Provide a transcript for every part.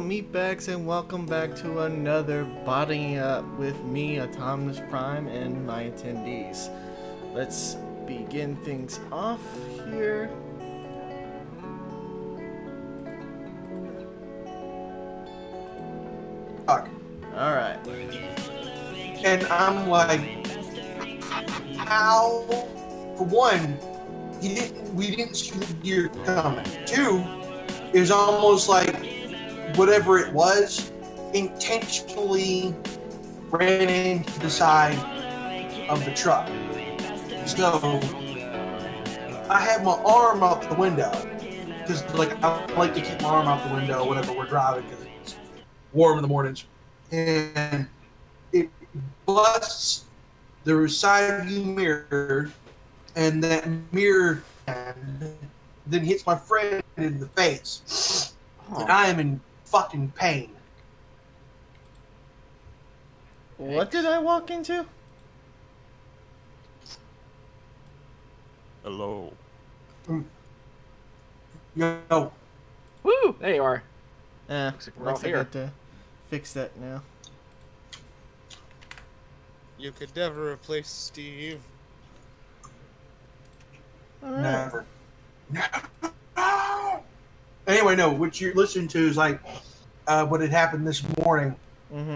meatbags, and welcome back to another Bodying Up with me, Autonomous Prime, and my attendees. Let's begin things off here. Alright. And I'm like, how? For one, we didn't see the deer coming. Two, it was almost like whatever it was intentionally ran into the side of the truck. So I had my arm out the window because, like, I like to keep my arm out the window whenever we're driving because it's warm in the mornings, and it busts the side view mirror, and that mirror then hits my friend in the face. And I am in fucking pain. What did I walk into? Hello. No. Woo! There you are. Looks like I got to fix that now. You could never replace Steve. Alright. Never. No. Anyway, no, what you're listening to is like what had happened this morning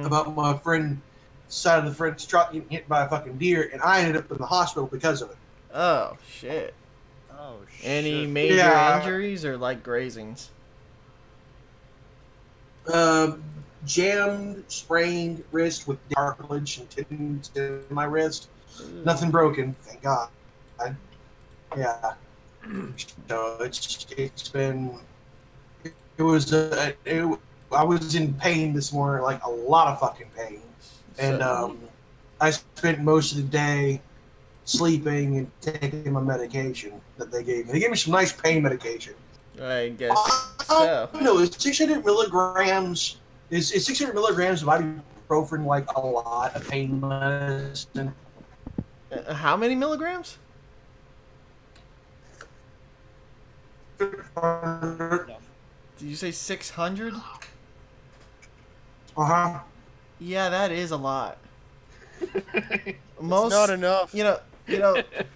about my friend side of the friend's truck getting hit by a fucking deer, and I ended up in the hospital because of it. Oh, shit. Oh, shit. Any major injuries or like grazings? Jammed, sprained wrist with cartilage and tendons in my wrist. Nothing broken, thank God. Yeah. So it's been. It was I was in pain this morning, like a lot of fucking pain, and I spent most of the day sleeping and taking my medication that they gave me. They gave me some nice pain medication. I guess so. No, it's 600 milligrams. Is 600 milligrams of ibuprofen like a lot of pain medicine? How many milligrams? Did you say 600? Uh-huh. Yeah, that is a lot. Most, it's not enough. You know.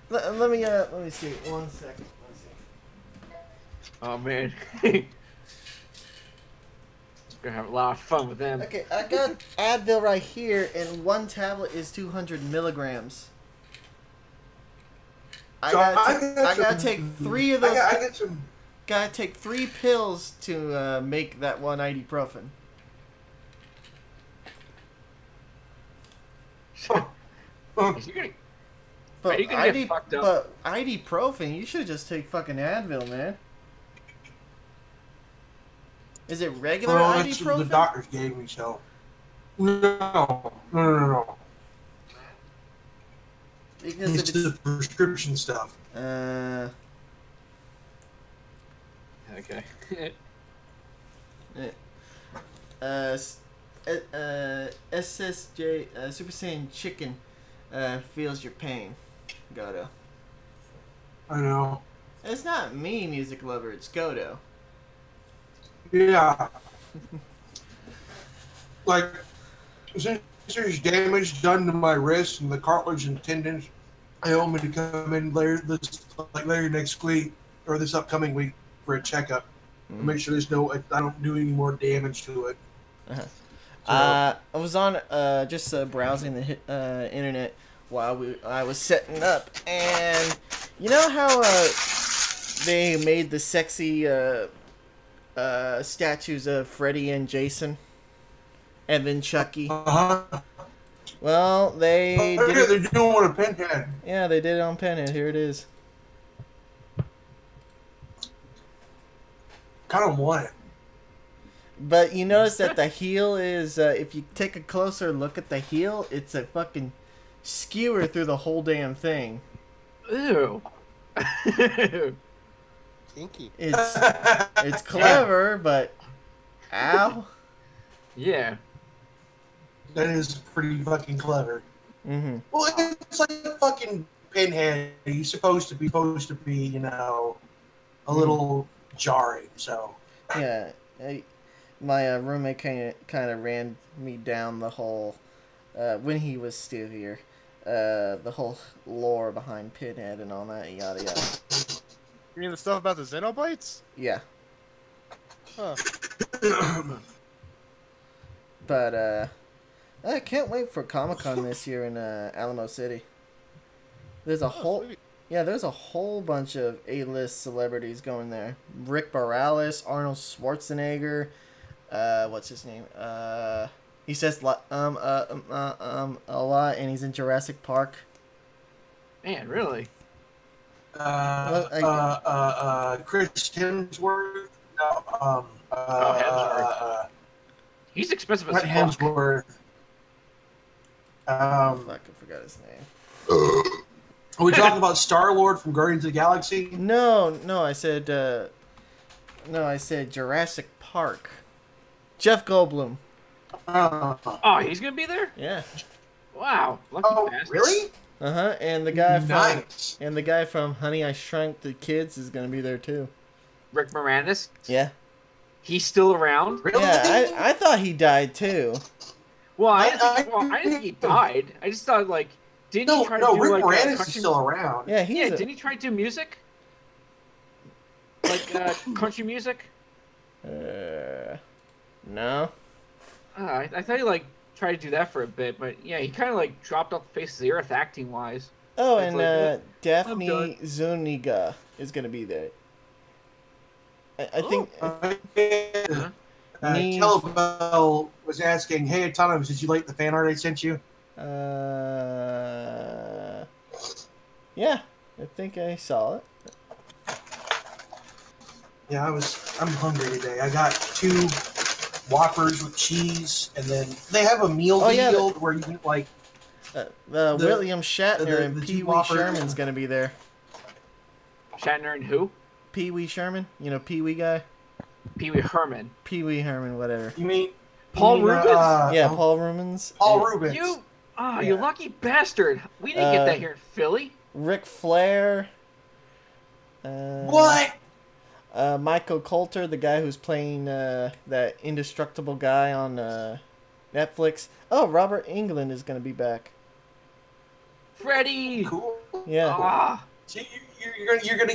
Let me see. 1 second. Let's see. Oh man. Gonna have a lot of fun with them. Okay, I got Advil right here, and one tablet is 200 milligrams. I gotta take 3 of those. Gotta take 3 pills to make that one ibuprofen. But ibuprofen, you should just take fucking Advil, man. Is it regular ibuprofen? That's what the doctors gave me, so. No. Because it's the prescription stuff. Okay. SSJ Super Saiyan Chicken feels your pain. Godo. I know. It's not me, music lover. It's Godo. Yeah. Like, since there's damage done to my wrist and the cartilage and tendons, I want me to come in later next week or this upcoming week for a checkup. Make sure I don't do any more damage to it. I was on just browsing the internet while I was setting up, and you know how they made the sexy statues of Freddy and Jason, and then Chucky. Well, they did it. They're doing one on Pinhead. Yeah, they did it on Pinhead. Here it is. Kind of want it. But you notice that the heel is, if you take a closer look at the heel, it's a fucking skewer through the whole damn thing. Ew. Kinky. It's clever, but ow. Yeah. That is pretty fucking clever. Mm-hmm. Well, it's like a fucking Pinhead. He's supposed to be, a little jarring. So yeah, my roommate kind of ran me down the whole when he was still here, the whole lore behind Pinhead and all that yada yada. You mean the stuff about the Xenobites? Yeah, Huh. but I can't wait for Comic-Con this year in Alamo City. There's a whole Sweet. there's a whole bunch of A-list celebrities going there. Rick Morales, Arnold Schwarzenegger, what's his name? He says a lot, and he's in Jurassic Park. Man, really? Chris Hemsworth. No, Hemsworth. He's expensive as not fuck. Hemsworth. Fuck, I forgot his name. Are we talking about Star-Lord from Guardians of the Galaxy? No, I said Jurassic Park. Jeff Goldblum. Oh, he's gonna be there? Yeah. Wow. Lucky bastard. Really? And the guy Nice. from Honey I Shrunk the Kids is gonna be there too. Rick Moranis? Yeah. He's still around? Really? Yeah, I thought he died too. Well, I didn't think he died. I just thought, like, didn't he try to do, Rick like, Moranis is country... still around. Yeah, Yeah, didn't he try to do music? Like, country music? No. I thought he, like, tried to do that for a bit, but, yeah, he kind of, like, dropped off the face of the earth acting-wise. Oh, It's and like, Daphne Zuniga is gonna be there. I think. Kelbell was asking, "Hey, Autonomous, did you like the fan art I sent you?" Yeah, I think I saw it. Yeah, I'm hungry today. I got 2 Whoppers with cheese, and then they have a meal deal where you get like William Shatner and the Pee two Wee Whoppers. Sherman's gonna be there. Shatner and who? Pee Wee Sherman, you know Pee Wee guy. Pee Wee Herman. Pee Wee Herman, whatever. You mean Paul Rubens? Yeah, Paul Rubens. Paul and Rubens. You Yeah. lucky bastard. We didn't get that here in Philly. Ric Flair. What? Michael Coulter, the guy who's playing that indestructible guy on Netflix. Oh, Robert Englund is gonna be back. Freddie. Cool. Yeah. Ah. So you're gonna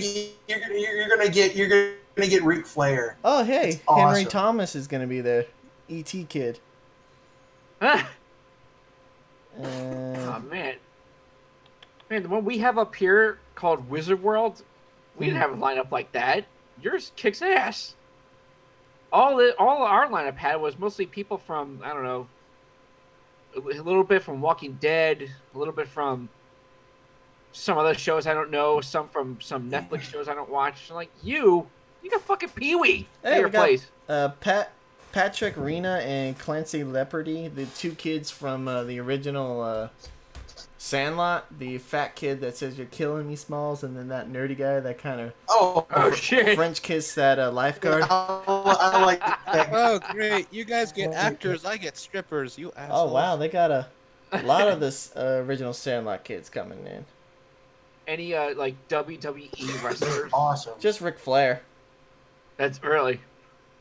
get Ric Flair. Oh, hey, That's Henry awesome. Thomas is gonna be there. E.T. Kid. Ah. Uh, Oh, man. Man, the one we have up here called Wizard World, we didn't have a lineup like that. Yours kicks ass. All our lineup had was mostly people from, I don't know, a little bit from Walking Dead, a little bit from some other shows I don't know, some from some Netflix shows I don't watch. Like, you got fucking Pee-wee at Hey, your we got place. Patrick Rena and Clancy Leopardi, the 2 kids from the original Sandlot. The fat kid that says "You're killing me, Smalls," and then that nerdy guy that kind of Oh shit. French kiss that lifeguard. I like that. Oh, great. You guys get actors, I get strippers, you assholes. Oh wow, they got a lot of this original Sandlot kids coming in. Any like WWE wrestlers? Awesome. Just Ric Flair. That's early.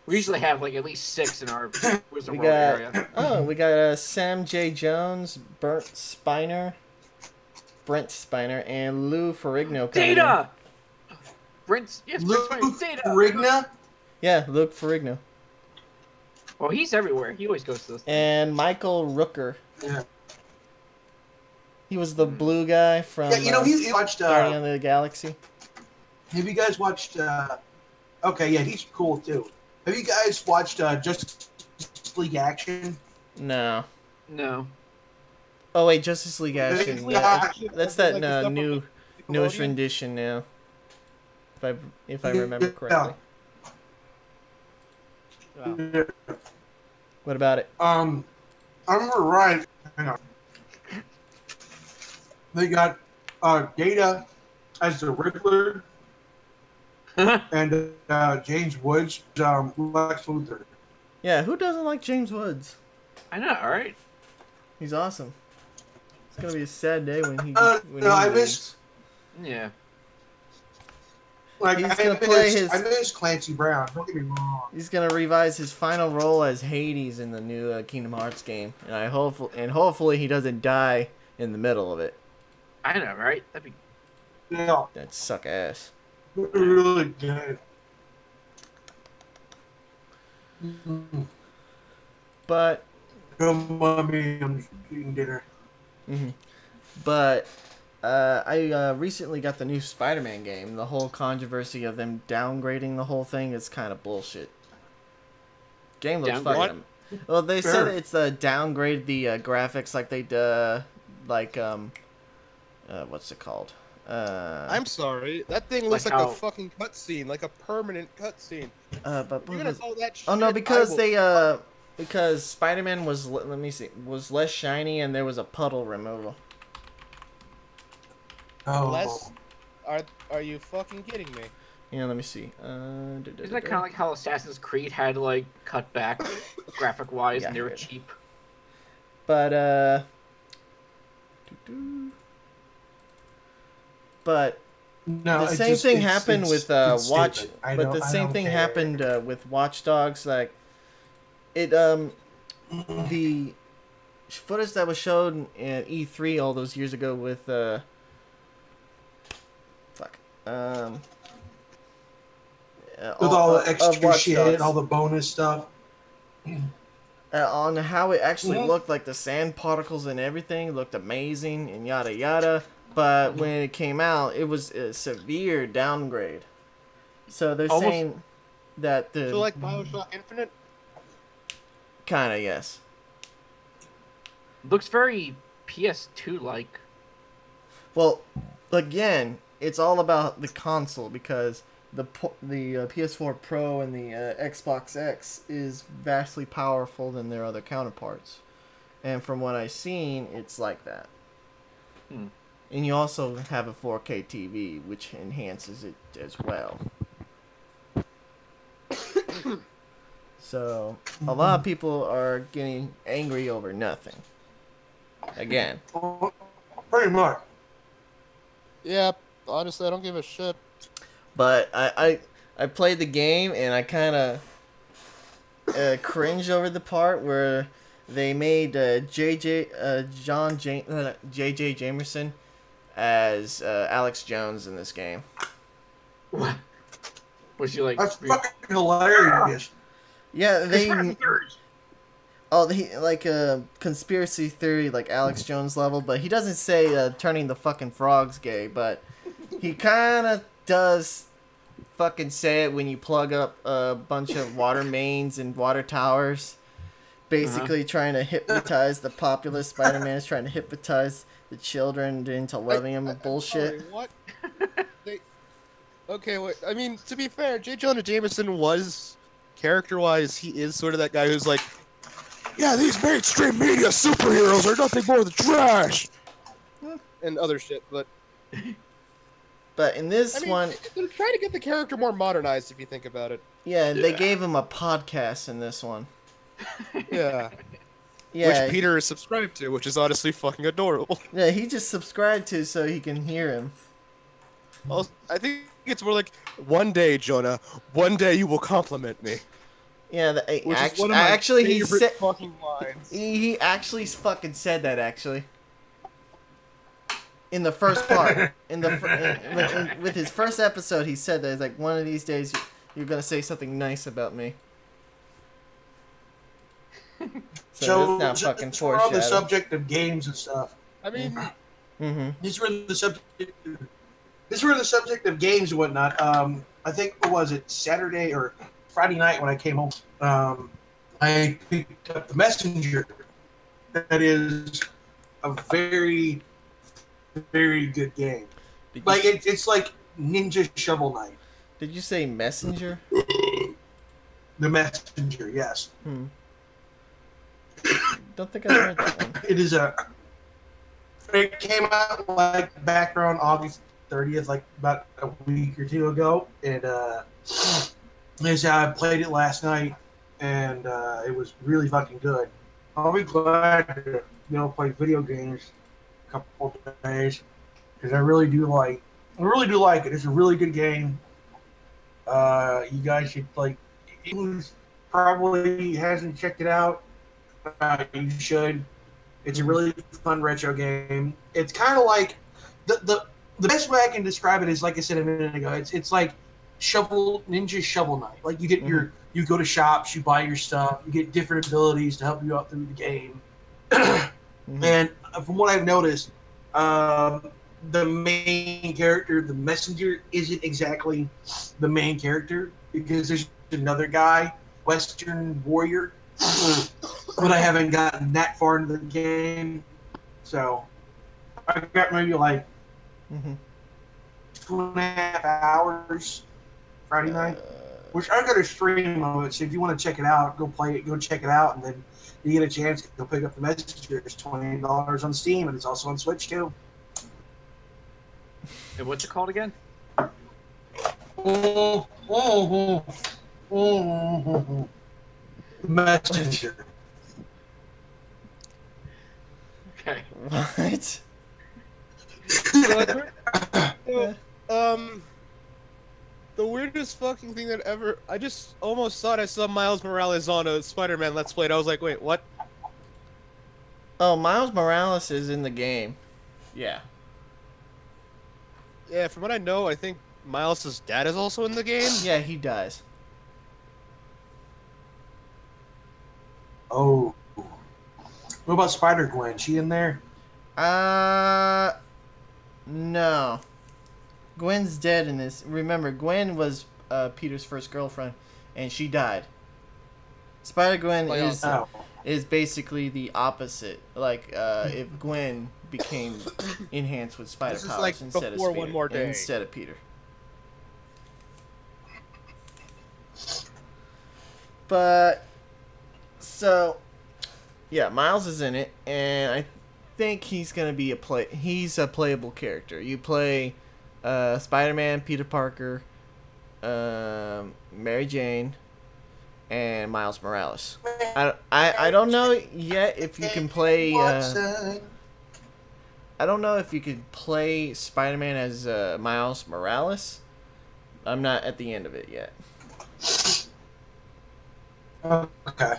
We usually have like at least 6 in our Wizard We World got area. we got Sam J. Jones, Brent Spiner, and Lou Ferrigno coming in. Data. Brent Luke Data. Rigna. Yeah, Luke Ferrigno. Well, he's everywhere. He always goes to those things. And Michael Rooker. Yeah. He was the blue guy from Yeah, you know he watched. Guardian of the Galaxy. Have you guys watched? Okay, yeah, he's cool too. Have you guys watched Justice League Action? No. No. Oh wait, Justice League Action. Yeah. Yeah, that's that Like the stuff newest Nickelodeon? rendition now. If I remember correctly. Wow. What about it? I remember right. Hang on. They got Data as the Riddler and James Woods Lex Luthor. Yeah, who doesn't like James Woods? I know, all right? He's awesome. It's gonna be a sad day when he No, I leaves. miss- Yeah. Like He's gonna play his. I miss Clancy Brown. Don't get me wrong. He's gonna revise his final role as Hades in the new Kingdom Hearts game, and hopefully he doesn't die in the middle of it. I know, right? That'd be. Yeah, That'd suck ass. really good. Mm-hmm. But. Come on, me. I'm eating dinner. But I recently got the new Spider-Man game. The whole controversy of them downgrading the whole thing is kind of bullshit. Game looks fucking. Well, they said it's downgrade the graphics like they what's it called? I'm sorry. That thing looks like a fucking cutscene, like a permanent cutscene. But you're gonna call that shit? Oh no, because because Spider-Man was less shiny and there was a puddle removal. Oh. Are you fucking kidding me? Yeah, let me see. Isn't that kind of like how Assassin's Creed had like cut back graphic wise and they were cheap? But no, the same thing happened with Watch. But the same thing happened with Watch Dogs. Like it, the footage that was shown at E3 all those years ago with with all the extra shit, all the bonus stuff. On how it actually looked, like the sand particles and everything looked amazing and yada yada. But when it came out, it was a severe downgrade. So they're saying that the... So like BioShock Infinite? Kinda, yes. Looks very PS2-like. Well, again, it's all about the console because the PS4 Pro and the Xbox X is vastly powerful than their other counterparts. And from what I've seen, it's like that. And you also have a 4K TV, which enhances it as well. So, a lot of people are getting angry over nothing. Again. Pretty much. Yeah, honestly, I don't give a shit. But I played the game, and I kind of cringe over the part where they made J.J. Jamerson as Alex Jones in this game. What? Was you like? That's fucking hilarious. Yeah, they. He like a conspiracy theory like Alex Jones level, but he doesn't say turning the fucking frogs gay, but he kind of does fucking say it when you plug up a bunch of water mains and water towers. Basically trying to hypnotize the populace. Spider-Man is trying to hypnotize the children into loving him and bullshit. Sorry, what? Okay, wait. I mean, to be fair, J. Jonah Jameson was, character-wise, he is sort of that guy who's like, yeah, these mainstream media superheroes are nothing more than trash! And other shit, but... But in this one... They're trying to get the character more modernized, if you think about it. Yeah, they gave him a podcast in this one. Yeah. Yeah. Which Peter is subscribed to, which is honestly fucking adorable. Yeah, he just subscribed to so he can hear him. Also, I think it's more like, one day, Jonah, one day you will compliment me. Yeah, actually, he said fucking lines. He actually fucking said that actually. In the first part, with his first episode, he said that it's like one of these days you're gonna say something nice about me. So that's not fucking we're on the subject of games and stuff. I mean, These were the subject of games and whatnot. I think, what was it, Saturday or Friday night when I came home, I picked up The Messenger. That is a very, very good game. Like it's like Ninja Shovel Knight. Did you say Messenger? The Messenger, yes. Don't think I heard that one. It came out like back around August 30th, like about a week or two ago, and I played it last night, and it was really fucking good. I'll be glad to play video games a couple of days because I really do like it. It's a really good game. You guys should like. It was probably hasn't checked it out. You should. It's a really fun retro game. It's kind of like the best way I can describe it is like I said a minute ago. It's like Ninja Shovel Knight. Like you get you go to shops, you buy your stuff, you get different abilities to help you out through the game. And from what I've noticed, the main character, the messenger, isn't exactly the main character because there's another guy, Western Warrior, but I haven't gotten that far into the game. So I got maybe like 2.5 hours Friday night, which I got a stream of it. So if you want to check it out, go play it, go check it out, and then you get a chance to go pick up the messenger. It's $20 on Steam, and it's also on Switch too. And what's it called again? Messenger. Okay. What? The weirdest fucking thing that ever... I just almost thought I saw Miles Morales on a Spider-Man Let's Play. I was like, wait, what? Oh, Miles Morales is in the game. Yeah. Yeah, from what I know, I think Miles' dad is also in the game. Yeah, he dies. Oh. What about Spider-Gwen? She in there? No. Gwen's dead in this. Remember, Gwen was Peter's first girlfriend, and she died. Spider-Gwen is basically the opposite. Like, if Gwen became enhanced with spider This is powers like instead of before Peter, One More Day. instead of Peter. But so, yeah, Miles is in it, and I think he's gonna be he's a playable character. You play Spider-Man, Peter Parker, Mary Jane, and Miles Morales. I don't know yet if you can play. I don't know if you could play Spider-Man as Miles Morales. I'm not at the end of it yet. Okay.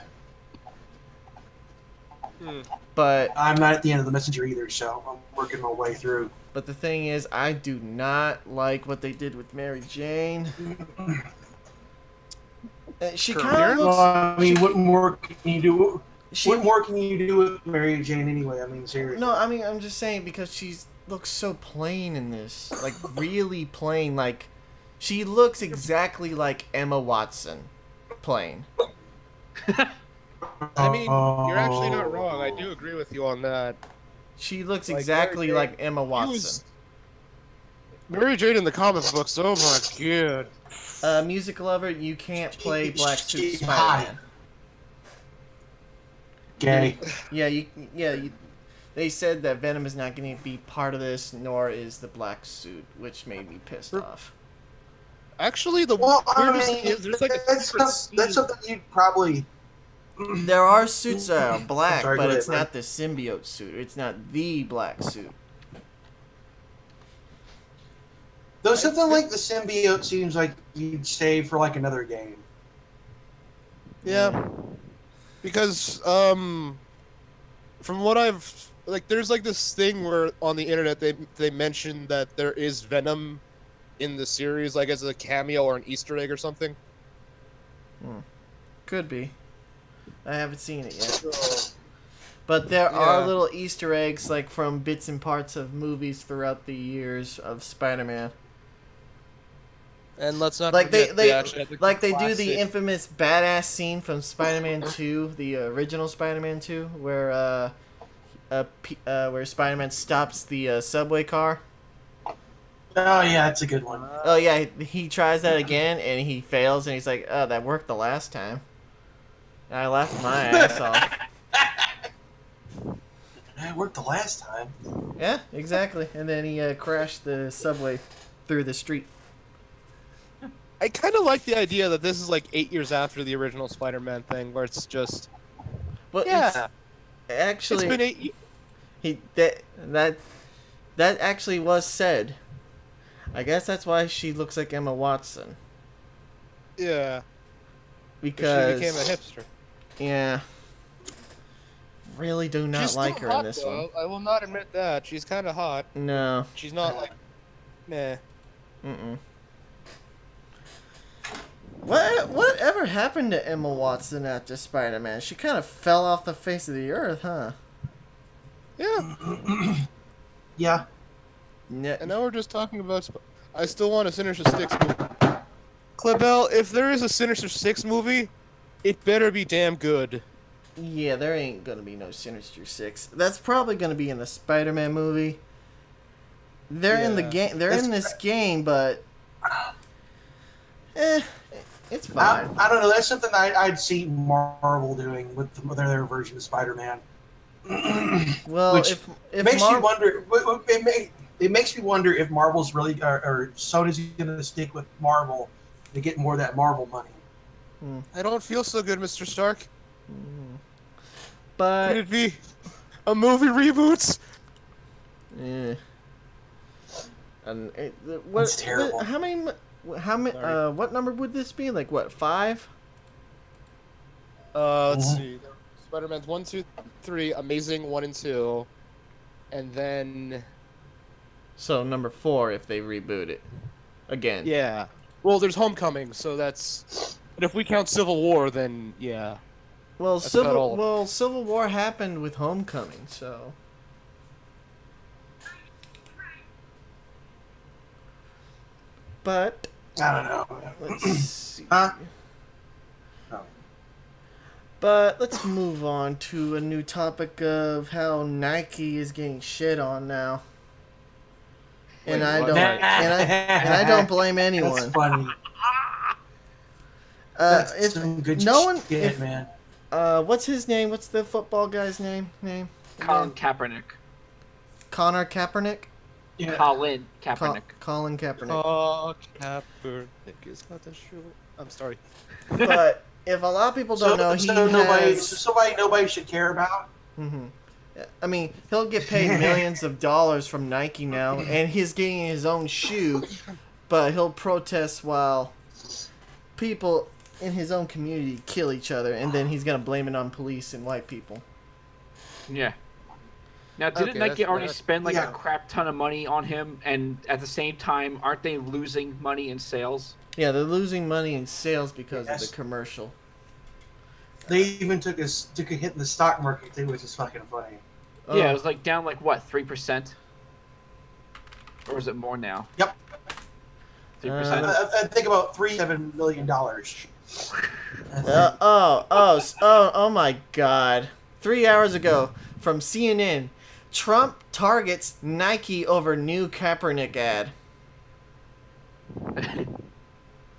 But I'm not at the end of the messenger either, so I'm working my way through. But the thing is, I do not like what they did with Mary Jane. She kind of looks... Well, I mean, what more can you do? What more can you do with Mary Jane anyway? I mean, seriously. No, I mean, I'm just saying because she looks so plain in this. Like, really plain. Like, she looks exactly like Emma Watson. Plain. I mean, you're actually not wrong. I do agree with you on that. She looks exactly like Emma Watson. Mary Jane in the comic books, oh my god. Music lover, you can't play Black Suit Spider-Man. Gay. Yeah, they said that Venom is not going to be part of this, nor is the Black Suit, which made me pissed off. Actually, the weirdest thing is there's like that's something you'd probably... There are suits that are black, Sorry, but go it's ahead, not the symbiote suit. It's not the black suit. Though something like the symbiote seems like you'd save for like another game. Yeah. Because, from what I've... Like, there's like this thing where on the internet they mention that there is Venom in the series, like as a cameo or an Easter egg or something. Could be. I haven't seen it yet. But there are little Easter eggs, like from bits and parts of movies throughout the years of Spider-Man. And let's not like forget they do the infamous badass scene from Spider-Man 2, the original Spider-Man 2, where Spider-Man stops the subway car. Oh yeah, that's a good one. Oh yeah, he tries that again and he fails, and he's like, "Oh, that worked the last time." And I laughed my ass off. It worked the last time. Yeah, exactly. And then he crashed the subway through the street. I kind of like the idea that this is like 8 years after the original Spider-Man thing, where it's just... Well, yeah. Actually, it's been 8 years. That actually was said. I guess that's why she looks like Emma Watson. Yeah. Because she became a hipster. Yeah. Really do not She's like still her hot, in this though. one. I will not admit that. She's kind of hot. No. She's not like, meh. Mm-mm. Whatever happened to Emma Watson after Spider-Man? She kind of fell off the face of the earth, huh? Yeah. Yeah. Yeah. And now we're just talking about. I still want a Sinister Six movie. Clabell, if there is a Sinister Six movie, it better be damn good. Yeah, there ain't gonna be no Sinister Six. That's probably gonna be in the Spider-Man movie. They're in the game. They're in this game, but it's fine. I don't know. That's something I'd see Marvel doing with their version of Spider-Man. Well, Which if makes you wonder. It makes me wonder if Marvel's really or Sony's going to stick with Marvel to get more of that Marvel money. I don't feel so good, Mr. Stark. But Could it be a movie reboot? yeah. And That's terrible. How many? What number would this be? Like what? 5? Let's see. Spider-Man's 1, 2, 3, Amazing 1 and 2, and then So number 4 if they reboot it again. yeah. Well, there's Homecoming, so that's. But if we count Civil War, then yeah. Well, That's about all. Civil War happened with Homecoming, so. But I don't know. let's see. Huh? No. But let's move on to a new topic of how Nike is getting shit on now. And I don't and I don't blame anyone. That's funny. That's some good shit, man. What's his name? What's the football guy's name? Colin Kaepernick. Connor Kaepernick? Yeah. Colin Kaepernick. Colin Kaepernick. Oh, Kaepernick is got the shoe. I'm sorry. But if a lot of people don't know, nobody should care about. Mm-hmm. I mean, he'll get paid millions of dollars from Nike now, and he's getting his own shoe, but he'll protest while people in his own community kill each other, and then he's gonna blame it on police and white people. Yeah. Now, didn't Nike already spend like a crap ton of money on him, and at the same time, aren't they losing money in sales? Yeah, they're losing money in sales because of the commercial. They even took a hit in the stock market too, which is fucking funny. Oh. Yeah, it was like down like what, 3%? Or is it more now? Yep. 3%. I think about $7 million. Oh my God! 3 hours ago from CNN, Trump targets Nike over new Kaepernick ad.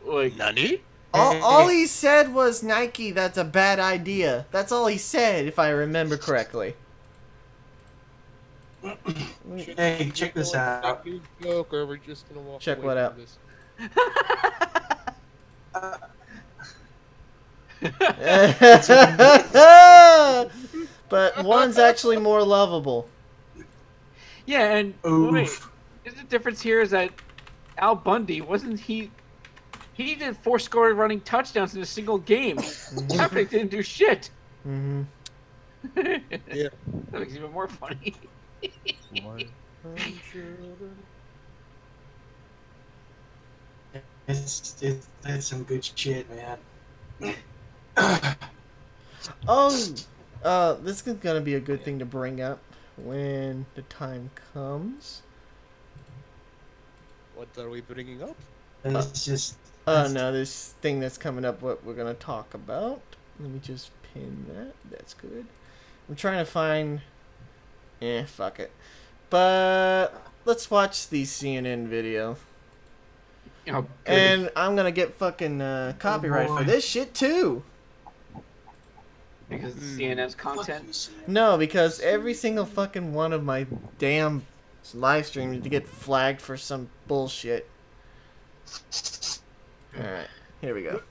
Like, Nani? All he said was Nike, that's a bad idea. That's all he said, if I remember correctly. Hey, check this out. We're just gonna walk Check away what from out. this. But one's actually more lovable. yeah, and wait, the difference here is that Al Bundy wasn't he did 4 scored running touchdowns in a single game. Kaepernick didn't do shit. Mm-hmm. Yeah. That makes it even more funny. It's some good shit, man. This is gonna be a good thing to bring up when the time comes. What are we bringing up? It's just. No, this thing that's coming up, what we're gonna talk about. Let me just pin that. That's good. I'm trying to find. Fuck it. But let's watch the CNN video. Oh, And I'm gonna get fucking copyright for this shit too. because it's CNN's content. No, because every single fucking one of my damn live streams to get flagged for some bullshit. Alright, here we go.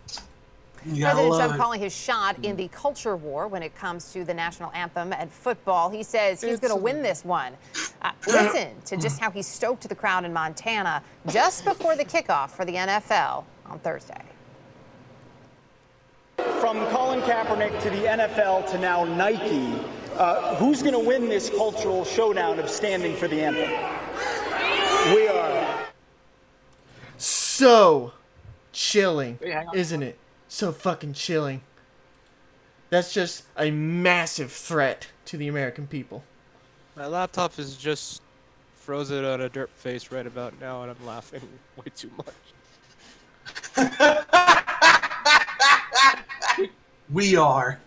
President Trump calling his shot in the culture war when it comes to the national anthem and football. He says he's going to win this one. Listen to just how he stoked the crowd in Montana just before the kickoff for the NFL on Thursday. from Colin Kaepernick to the NFL to now Nike, who's going to win this cultural showdown of standing for the anthem? We are. So chilling, isn't it? So fucking chilling. That's just a massive threat to the American people. My laptop is just frozen on a derp face right about now, and I'm laughing way too much. We are.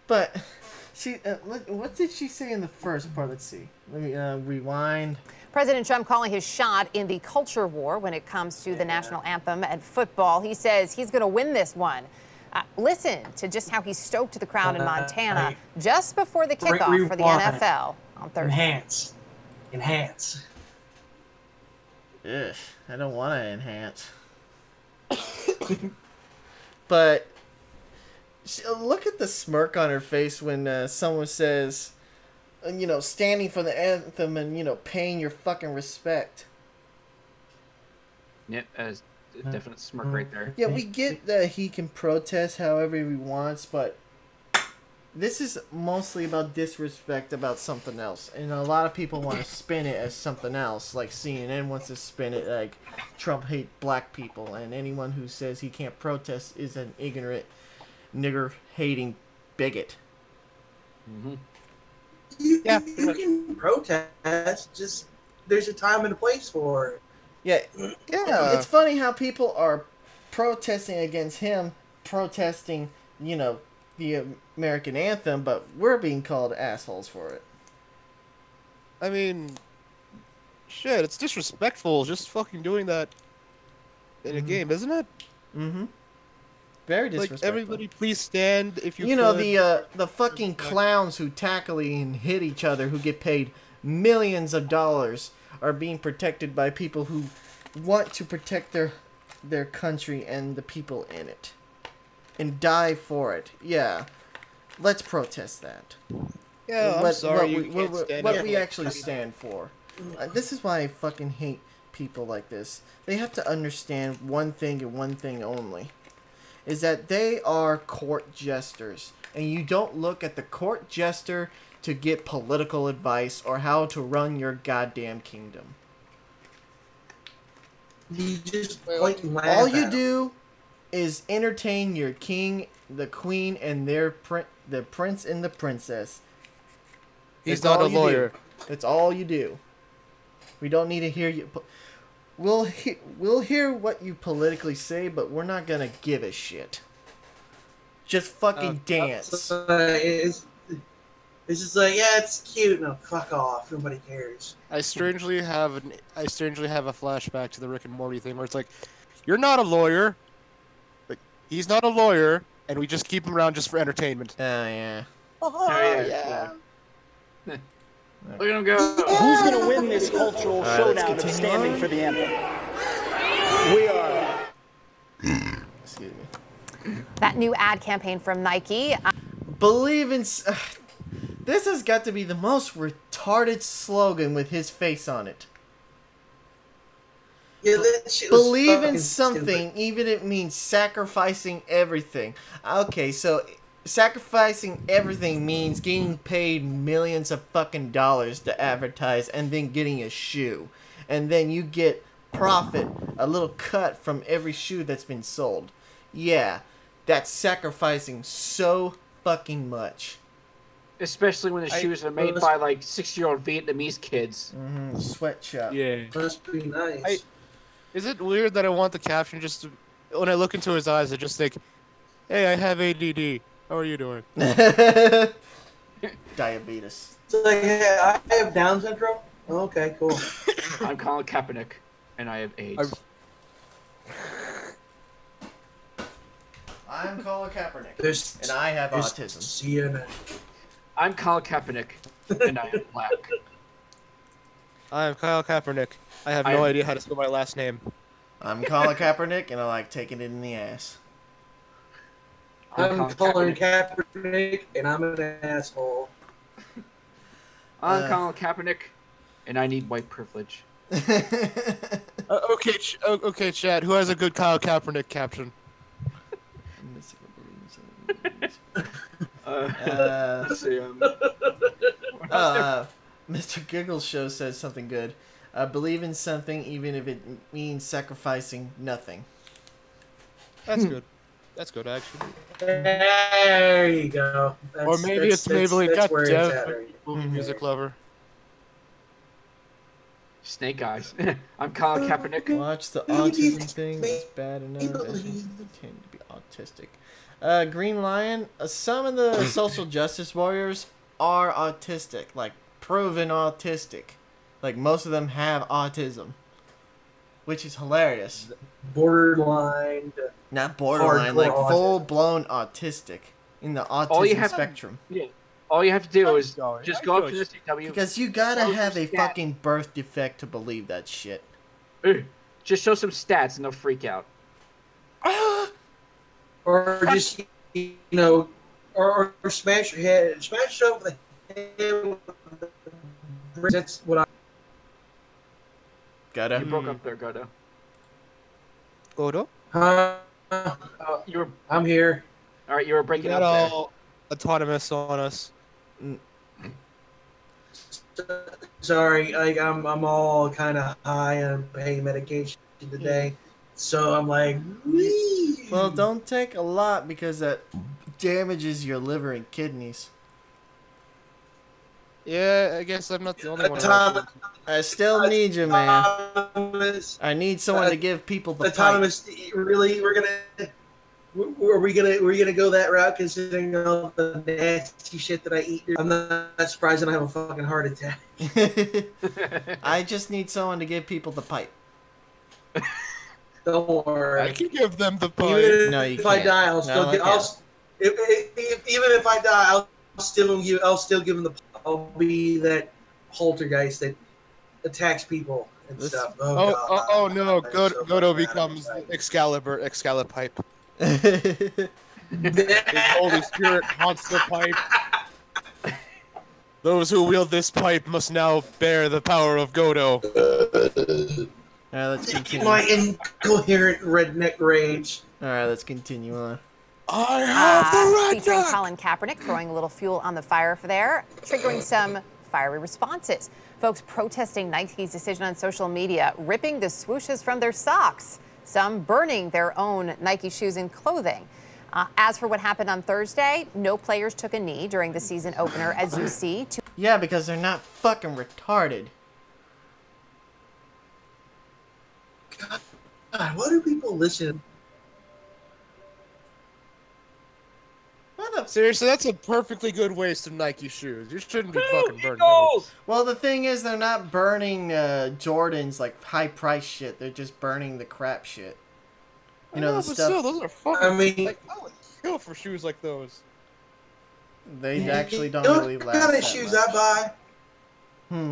But she, what did she say in the first part? Let's see. Let me rewind. President Trump calling his shot in the culture war when it comes to the national anthem and football. He says he's going to win this one. Listen to just how he stoked the crowd in Montana just before the kickoff for the NFL on Thursday. Enhance. Ugh, I don't want to enhance. But look at the smirk on her face when someone says, you know, standing for the anthem and, you know, paying your fucking respect. Yep, as a definite smirk right there. Yeah, we get that he can protest however he wants, but this is mostly about disrespect about something else. And a lot of people want to spin it as something else. Like CNN wants to spin it like Trump hates black people. And anyone who says he can't protest is an ignorant, nigger-hating bigot. Mm-hmm. You can protest. Just there's a time and a place for it. Yeah. It's funny how people are protesting against him, protesting, you know, the American anthem, but we're being called assholes for it. I mean, shit, it's disrespectful just fucking doing that in a game, isn't it? Mm-hmm. Very disrespectful. Like, everybody please stand if you You know, the fucking clowns who tackle and hit each other, who get paid millions of dollars, are being protected by people who want to protect their country and the people in it. And die for it. Yeah. Let's protest that. Yeah, I'm sorry. What we actually stand for. This is why I fucking hate people like this. They have to understand one thing and one thing only. Is that they are court jesters. And you don't look at the court jester to get political advice or how to run your goddamn kingdom. You just all you do is entertain your king, the queen, and the prince and the princess. He's not a lawyer. That's all you do. We don't need to hear you. We'll hear what you politically say, but we're not gonna give a shit. Just fucking dance. It's just like, yeah, it's cute. No, fuck off. Nobody cares. I strangely have a flashback to the Rick and Morty thing where it's like, you're not a lawyer. Like, he's not a lawyer, and we just keep him around just for entertainment. Oh yeah. Yeah. Look at him go. Who's going to win this cultural showdown of standing for the anthem? We are. Excuse me. That new ad campaign from Nike. Believe in. This has got to be the most retarded slogan with his face on it. Yeah, that shit Believe in something, even if it means sacrificing everything. Okay, so sacrificing everything means getting paid millions of fucking dollars to advertise and then getting a shoe. And then you get profit, a little cut from every shoe that's been sold. Yeah, that's sacrificing so fucking much. Especially when the shoes are made by like 6-year-old Vietnamese kids. Mm-hmm. Sweatshop. Yeah. Must be nice. Is it weird that I want the caption just to, when I look into his eyes, I just think, hey, I have ADD. How are you doing? Diabetes. So like, yeah, I have Down syndrome. Okay, cool. I'm Colin Kaepernick, and I have AIDS. I'm Colin Kaepernick, and I have autism. CNN. I'm Colin Kaepernick, and I am black. I am Kyle Kaepernick. I have no idea how to spell my last name. I'm Colin Kaepernick, and I like taking it in the ass. I'm Colin Kaepernick, and I'm an asshole. I'm Colin Kaepernick, and I need white privilege. Okay, Chad. Who has a good Kyle Kaepernick caption? Let's see. Mr. Giggles Show says something good. Believe in something even if it means sacrificing nothing. That's good. That's good, actually. There you go. Or maybe it's Maybelline. That's God where damn it's at it. right Movie music lover. Snake Eyes. I'm Colin Kaepernick. Watch the autism thing. It's bad enough. I tend to be autistic. Green Lion. Some of the social justice warriors are autistic. Like, proven autistic. Like, most of them have autism. Which is hilarious. Borderline. Not borderline, Hardcore like autism. full-blown autistic. In the autism spectrum. All you have to do is Sorry, just I go up know to the CW. Because you gotta Show have some a stats. fucking birth defect to believe that shit. Just show some stats and they'll freak out. Or just, or smash your head. Smash over the head. That's what I. Gotta. You broke up there, Godo. Godo? I'm here. All right, you were You breaking got up there. all autonomous on us. Sorry, I'm all kind of high on pain medication today, so I'm like, wee. Well, don't take a lot because that damages your liver and kidneys. Yeah, I guess I'm not the only one. I still need you, man. Autonomous, I need someone to give people the pipe. autonomous. Really, are we gonna go that route? Considering all the nasty shit that I eat, I'm not surprised that I have a fucking heart attack. I just need someone to give people the pipe. Don't worry. I can give them the pipe. Even No, you if I can't. die, I'll No, still I give. can't. Even if I die, I'll still give him the. I'll be that poltergeist that attacks people and This- stuff. Oh no, I'm Godo so fucking becomes mad. Excalibur pipe. His Holy Spirit haunts the pipe. Those who wield this pipe must now bear the power of Godo. Alright, let's continue. My incoherent redneck rage. Alright, let's continue on. I have the red Featuring duck! Colin Kaepernick throwing a little fuel on the fire for there, triggering some fiery responses. Folks protesting Nike's decision on social media, ripping the swooshes from their socks, some burning their own Nike shoes and clothing. As for what happened on Thursday, no players took a knee during the season opener, as you see. Yeah, because they're not fucking retarded. God, what do people listen? What the Seriously, that's a perfectly good waste of Nike shoes. You shouldn't be fucking burning them. Eagles! Well, the thing is, they're not burning Jordans like high price shit. They're just burning the crap shit. You know, the but stuff still, those are fucking. I mean- like, I would kill for shoes like those. they actually don't You know really what last. kind of that shoes much. I buy? Hmm.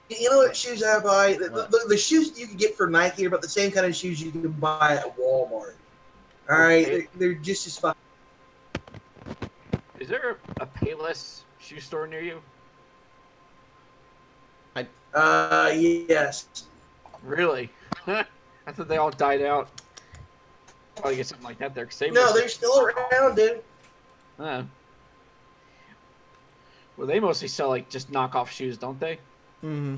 You know what shoes I buy? What? The shoes you can get for Nike are about the same kind of shoes you can buy at Walmart. All right, Okay. they're just as fucking. Is there a Payless shoe store near you? Yes. Really? I thought they all died out. Probably get something like that there. 'Cause they No, mostly- they're still around, dude. Well, they mostly sell like just knockoff shoes, don't they? Mhm.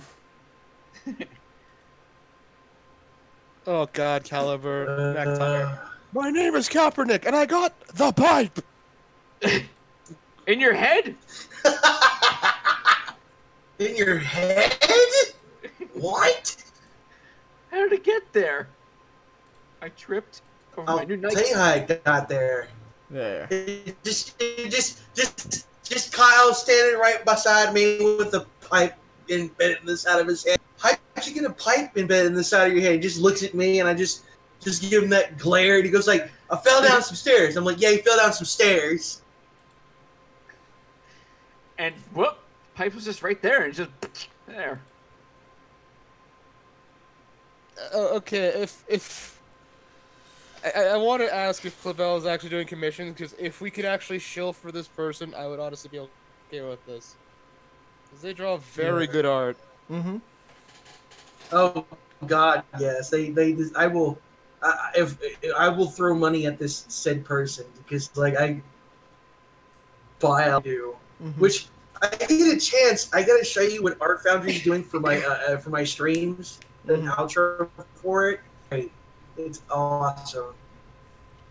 Oh God, Caliber, McIntyre. My name is Kaepernick, and I got the pipe. In your head? In your head? What? How did it get there? I tripped over my I'll new tell Nike. you how I got there. There. Just Kyle standing right beside me with the pipe embedded in the side of his head. How'd you get a pipe embedded in the side of your head? He just looks at me and I just give him that glare and he goes like, I fell down some stairs. I'm like, yeah, you fell down some stairs. And whoop, pipe was just right there and just there. Okay, if I want to ask if Clavel is actually doing commissions, because if we could actually shill for this person, I would honestly be okay with this. Because they draw very good art. Mm-hmm. Oh, God, yes. I will. If I will throw money at this said person because, like, I'll do. Mhm. Which I get a chance. I gotta show you what Art Foundry's doing for my streams. An Mhm. outro for it. It's awesome.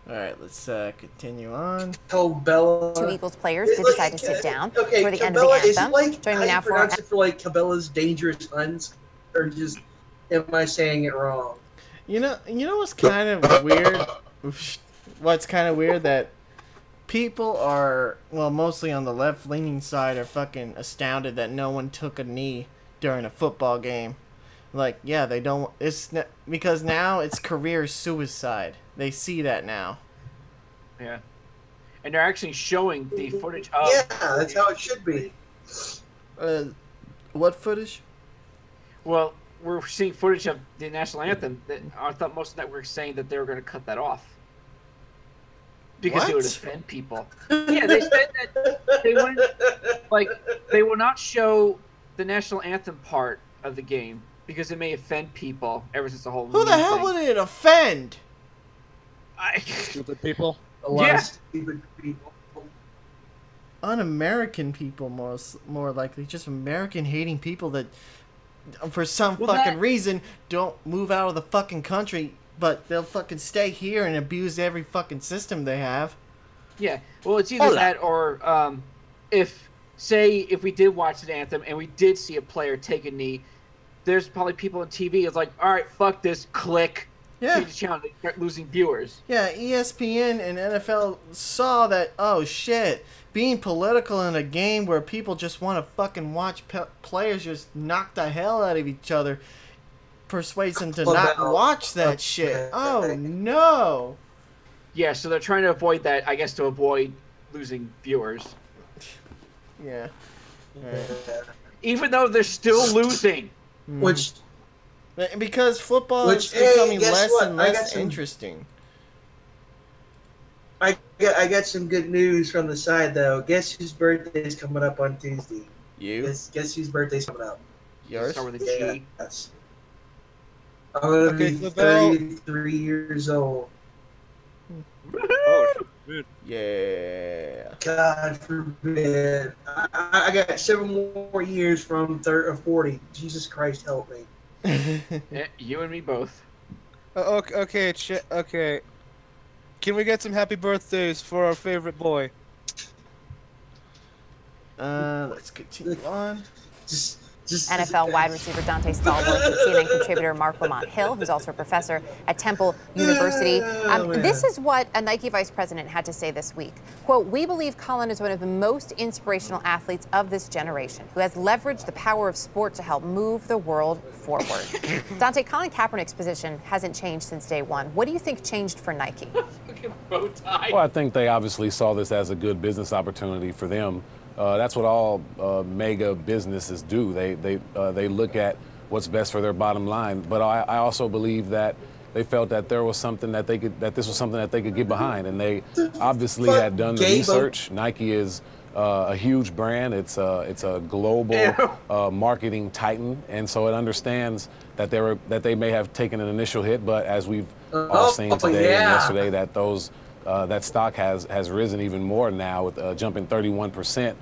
All right, let's continue on. Tell Bella. Two Eagles players did decide to sit down Okay, for the end of Cabela, the is it anthem. like Joining how me you now for pronounce it for like Cabela's Dangerous Uns, or just am I saying it wrong? You know what's kind of weird? What's kind of weird that people are, well, mostly on the left-leaning side, are fucking astounded that no one took a knee during a football game. Like, yeah, they don't. Because now it's career suicide. They see that now. Yeah. And they're actually showing the footage of. Yeah, that's how it should be. What footage? Well, we're seeing footage of the national anthem. That I thought most networks saying that they were going to cut that off because it would What? offend people. Yeah, they said that they wouldn't, like, they will not show the national anthem part of the game because it may offend people. Ever since the whole Who the meme hell thing. would it offend? Stupid people. A lot Yeah. of stupid people. Un-American people, more likely. Just American-hating people that, for some Well, fucking that- reason, don't move out of the fucking country, but they'll fucking stay here and abuse every fucking system they have. Yeah, well, it's either that or if we did watch the anthem and we did see a player take a knee, there's probably people on TV. It's like, all right, fuck this, click, Yeah. change the channel, they start losing viewers. Yeah, ESPN and NFL saw that, oh shit, being political in a game where people just want to fucking watch players just knock the hell out of each other persuades them to not watch that shit. Oh no. Yeah, so they're trying to avoid that, I guess, to avoid losing viewers, Yeah. even though they're still losing. Which Because football is Hey, becoming guess less what? and I got less some- interesting. I got some good news from the side though. Guess whose birthday is coming up on Tuesday? You? Guess whose birthday's coming up? Yours? Start with a G. Yes. I'm gonna Okay, be so Bell- 33 years old. Oh, dude. Yeah. God forbid. I got 7 more years from 40. Jesus Christ, help me. Yeah, you and me both. Okay, okay. Can we get some happy birthdays for our favorite boy? Let's continue on. Just NFL wide receiver Dante Stallworth and CNN contributor Mark Lamont Hill, who's also a professor at Temple University. This is what a Nike vice president had to say this week. Quote, "We believe Colin is one of the most inspirational athletes of this generation who has leveraged the power of sport to help move the world forward." Dante, Colin Kaepernick's position hasn't changed since day one. What do you think changed for Nike? Fucking bow tie. Well, I think they obviously saw this as a good business opportunity for them. That's what all mega businesses do. They look at what's best for their bottom line. But I also believe that they felt that there was something that this was something that they could get behind, and they obviously had done the research. Nike is a huge brand. It's a global marketing titan, and so it understands that they may have taken an initial hit, but as we've all seen today and yesterday, that that stock has risen even more now, with jumping 31%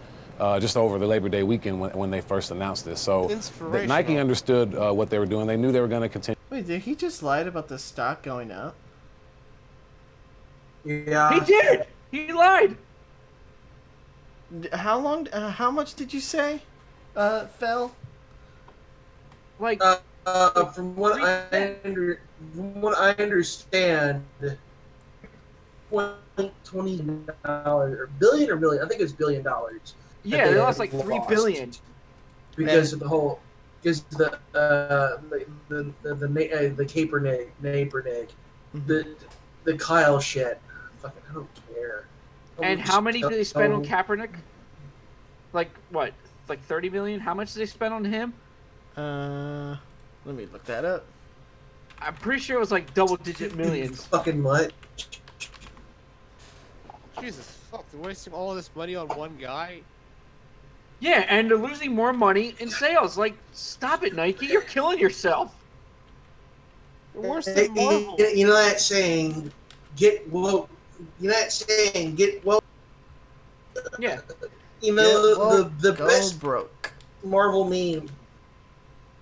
just over the Labor Day weekend when they first announced this. So Nike understood what they were doing. They knew they were going to continue. Wait, did he just lied about the stock going up? Yeah. He did. He lied. How long? How much did you say? Fell? Like, From what I understand, $20 or billion or million. I think it was $1 billion. yeah, they lost like $3 billion. Because of the whole, because the Kaepernick, the Kyle shit. Fucking, I don't care. And how many did they spend on Kaepernick? Like what? Like 30 million? How much did they spend on him? Let me look that up. I'm pretty sure it was like double-digit millions. Fucking much. Jesus, fuck, they're wasting all of this money on one guy? Yeah, and they're losing more money in sales. Like, stop it, Nike. You're killing yourself. Worse than Marvel. You know that saying, get woke. You know that saying, get woke. Yeah. You know woke, the go best broke. Marvel meme.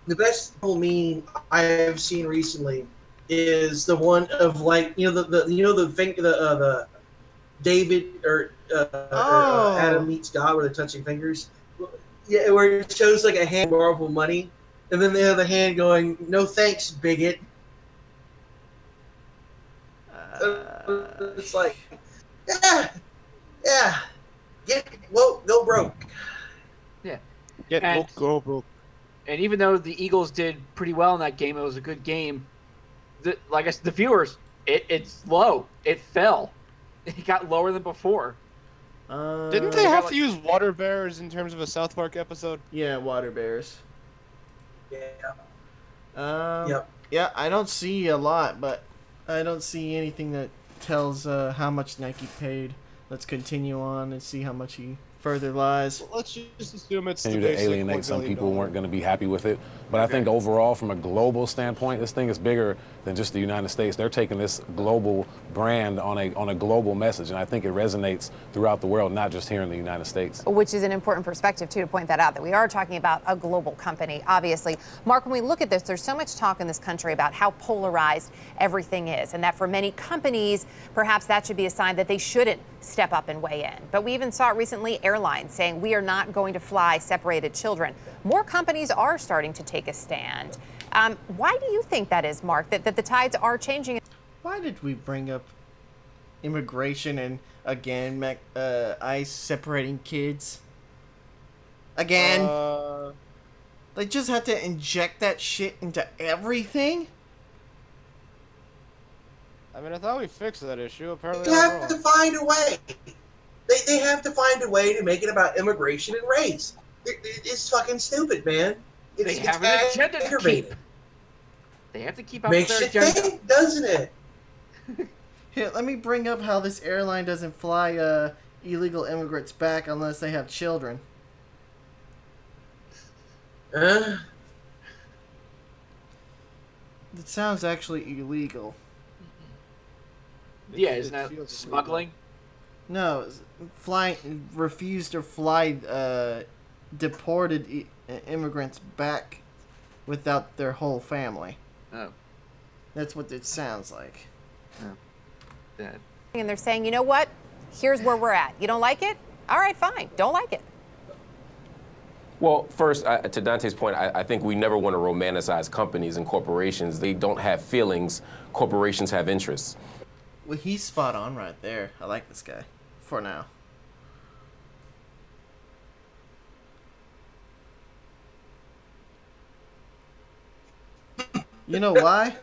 The best Marvel meme I have seen recently is the one of like the David or Adam meets God where they're touching fingers. Yeah, where it shows like a hand of Marvel money, and then the other hand going, "No thanks, bigot." It's like, yeah, get woke, go broke. Yeah. Get And- woke, go broke. And even though the Eagles did pretty well in that game, it was a good game. Like I said, the viewers, it's low. It fell. It got lower than before. Didn't they have to use water bears in terms of a South Park episode? Yeah, water bears. Yeah. Yep. Yeah, I don't see a lot, but I don't see anything that tells how much Nike paid. Let's continue on and see how much he further lies. Well, let's just assume it's Continue the to basic alienate some $1 people who billion. weren't going to be happy with it. But I think overall, from a global standpoint, this thing is bigger than just the United States. They're taking this global brand on a global message, and I think it resonates throughout the world, not just here in the United States. Which is an important perspective, too, to point that out, that we are talking about a global company, obviously. Mark, when we look at this, there's so much talk in this country about how polarized everything is, and that for many companies, perhaps that should be a sign that they shouldn't step up and weigh in. But we even saw it recently, airlines saying we are not going to fly separated children. More companies are starting to take a stand. Why do you think that is, Mark, that the tides are changing? Why did we bring up immigration and, again, ICE separating kids? Again? They just had to inject that shit into everything? I mean, I thought we fixed that issue. Apparently, They I'm have wrong. to find a way. They have to find a way to make it about immigration and race. It's fucking stupid, man. They have an agenda to keep. They have to keep up with Makes their you agenda. think, doesn't it? Here, let me bring up how this airline doesn't fly illegal immigrants back unless they have children. Huh? It sounds actually illegal. Yeah, It isn't that feels smuggling? No, refused to fly deported immigrants back without their whole family. Oh, That's what it sounds like. that. And they're saying, you know what? Here's where we're at. You don't like it? All right, fine. Don't like it. Well, first, to Dante's point, I think we never want to romanticize companies and corporations. They don't have feelings. Corporations have interests. Well, he's spot on right there. I like this guy. For now. You know why?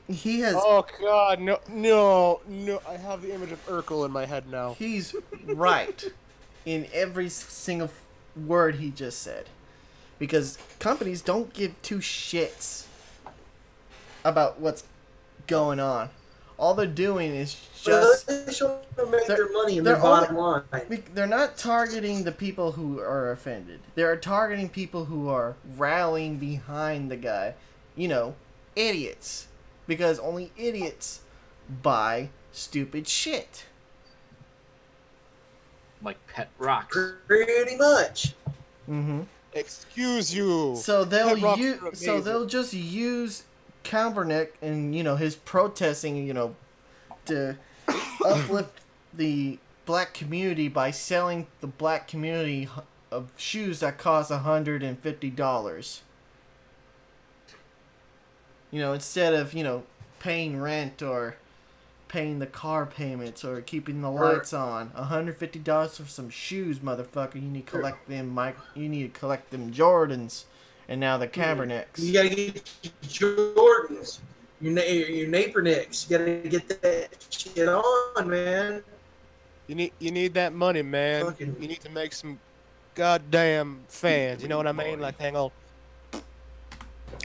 He has... Oh, God, no. I have the image of Urkel in my head now. He's right in every single word he just said. Because companies don't give two shits about what's going on. All they're doing is just... They just want to make They're- their money and they're their bottom only- line. They're not targeting the people who are offended. They're targeting people who are rallying behind the guy. You know, idiots. Because only idiots buy stupid shit. Like pet rocks. Pretty much. Mm-hmm. Excuse you. So Pet rocks are amazing. they'll just use Kaepernick and, you know, his protesting, you know, to uplift the black community by selling the black community of shoes that cost $150. You know, instead of, you know, paying rent or paying the car payments or keeping the lights on. $150 for some shoes, motherfucker. You need to collect them, Mike. You need to collect them Jordans, and now the Kaepernicks. You gotta get your Jordans, your Napernicks. You gotta get that shit on, man. You need that money, man. Fucking- You need to make some goddamn fans. You know what I mean? Like, hang on.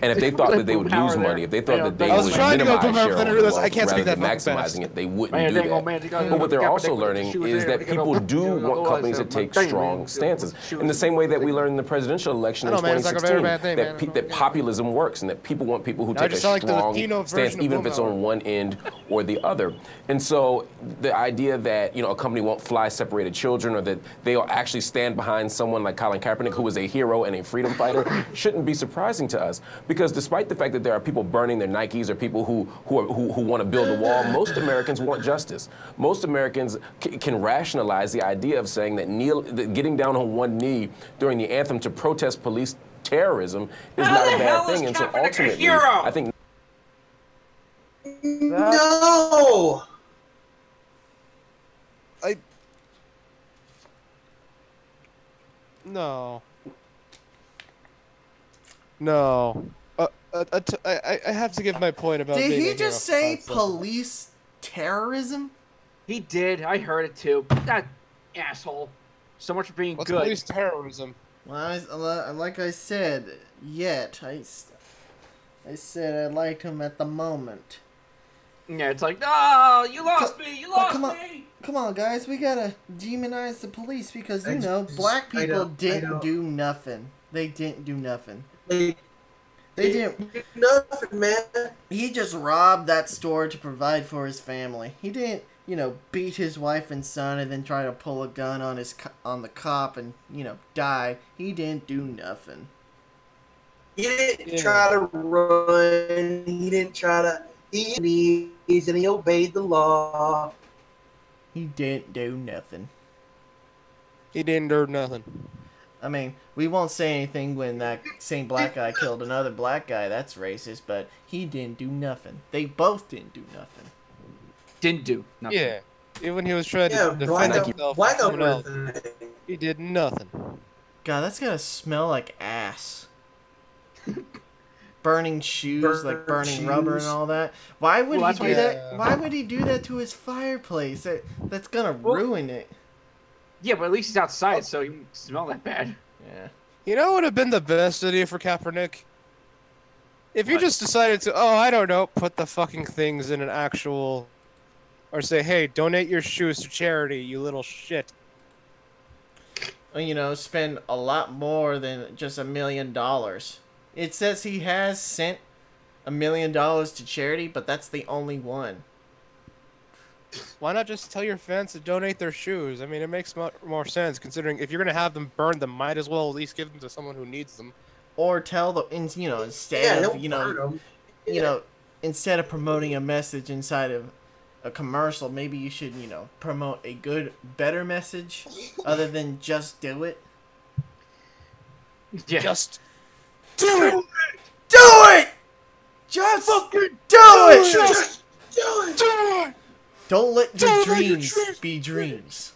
And if they thought that they would lose money, if they thought that they I was would trying to go minimize put my foot under this. shareholder I can't wealth speak rather that than fast. maximizing it, they wouldn't do that. But what they're also learning is that people do want companies that take strong stances. In the same way that we learned in the presidential election in 2016 that populism works and that people want people who take a strong stance, even if it's on one end or the other. And so the idea that a company won't fly separated children, or that they'll actually stand behind someone like Colin Kaepernick, who is a hero and a freedom fighter, shouldn't be surprising to us. Because despite the fact that there are people burning their Nikes or people who want to build a wall, most Americans want justice. Most Americans can rationalize the idea of saying that getting down on one knee during the anthem to protest police terrorism is not a bad thing. And so ultimately, I think. No! No. No. I have to give my point about. Did being he a just hero say concept. police terrorism? He did. I heard it too. That asshole. So much for being What's good. police terrorism? Well, like I said, I said I like him at the moment. Yeah, it's like, no, you lost me. You lost me. Come on, guys, we gotta demonize the police because black I people know. didn't do nothing. They didn't do nothing. They didn't. Nothing, man. He just robbed that store to provide for his family. He didn't, beat his wife and son and then try to pull a gun on the cop and die. He didn't do nothing. He didn't try to run. He didn't try to eat knees, and he obeyed the law. He didn't do nothing. He didn't do nothing. I mean, we won't say anything when that same black guy killed another black guy. That's racist, but he didn't do nothing. They both didn't do nothing. Didn't do nothing. Yeah. Even when he was trying to defend himself, black from someone else, he did nothing. God, that's gotta smell like ass. Burning shoes, like burning rubber and all that. Why would he do that? Why would he do that to his fireplace? That's gonna ruin it. Yeah, but at least he's outside, so he won't smell that bad. Yeah. You know what would have been the best idea for Kaepernick? If you just decided to, I don't know, put the fucking things in an actual... Or say, hey, donate your shoes to charity, you little shit. Spend a lot more than just $1 million. It says he has sent $1 million to charity, but that's the only one. Why not just tell your fans to donate their shoes? I mean, it makes more sense, considering if you're going to have them burned, them might as well at least give them to someone who needs them. Or tell the, instead of, instead of promoting a message inside of a commercial, maybe you should, promote a better message other than just do it. Yeah. Just do it! Do it! Just fucking do it! Just do it! do it! Don't let your dreams be dreams.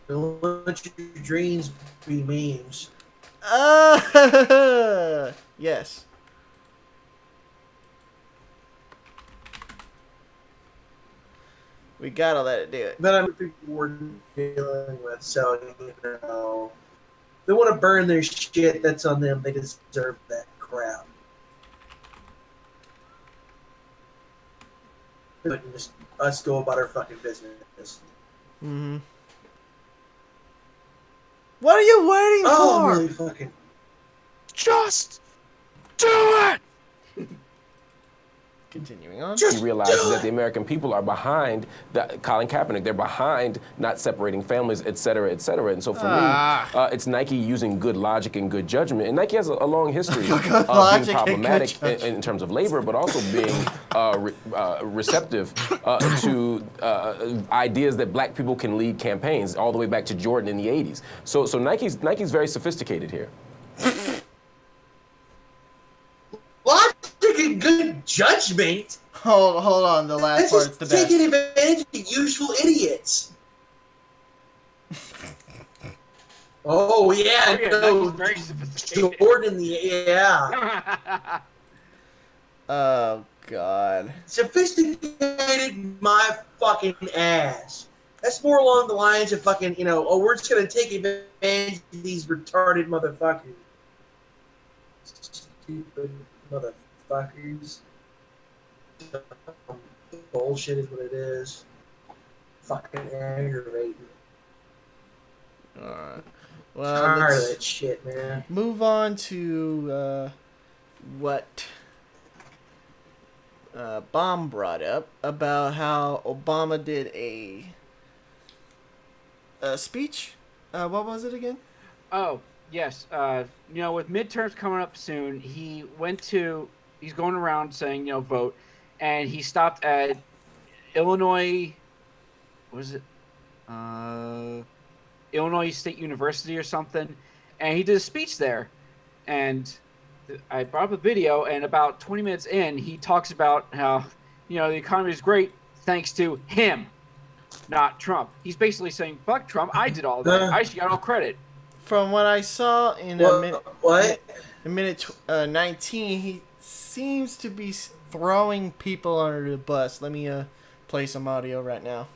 Don't let your dreams be memes. Yes. We gotta let it do it. But I'm people we're dealing with, so they want to burn their shit. That's on them. They deserve that crap. But just us go about our fucking business. Mm-hmm. What are you waiting for? Really fucking. Just do it! Continuing on. He realizes that the American people are behind Colin Kaepernick. They're behind not separating families, et cetera, et cetera. And so for me, it's Nike using good logic and good judgment. And Nike has a long history of being problematic in terms of labor, but also being receptive to ideas that black people can lead campaigns, all the way back to Jordan in the 80s. So Nike's very sophisticated here. Logic and good judgment. Hold on, the last part's the best. Taking advantage of useful idiots. Oh yeah, no, very sophisticated. Jordan, yeah. Oh God. Sophisticated my fucking ass. That's more along the lines of fucking, we're just gonna take advantage of these retarded motherfuckers. Stupid motherfuckers. Bullshit is what it is. Fucking aggravating. Alright. Well, Tired of let's that shit, man. move on to what Bomb brought up about how Obama did a speech. What was it again? Oh, yes. You know, with midterms coming up soon, he's going around saying, you know, vote. And he stopped at Illinois, what was it? Illinois State University or something. And he did a speech there. And I brought up a video, and about 20 minutes in, he talks about how, you know, the economy is great thanks to him, not Trump. He's basically saying, fuck Trump, I did all that. I should get all credit. From what I saw in minute 19, he seems to be throwing people under the bus. Let me play some audio right now.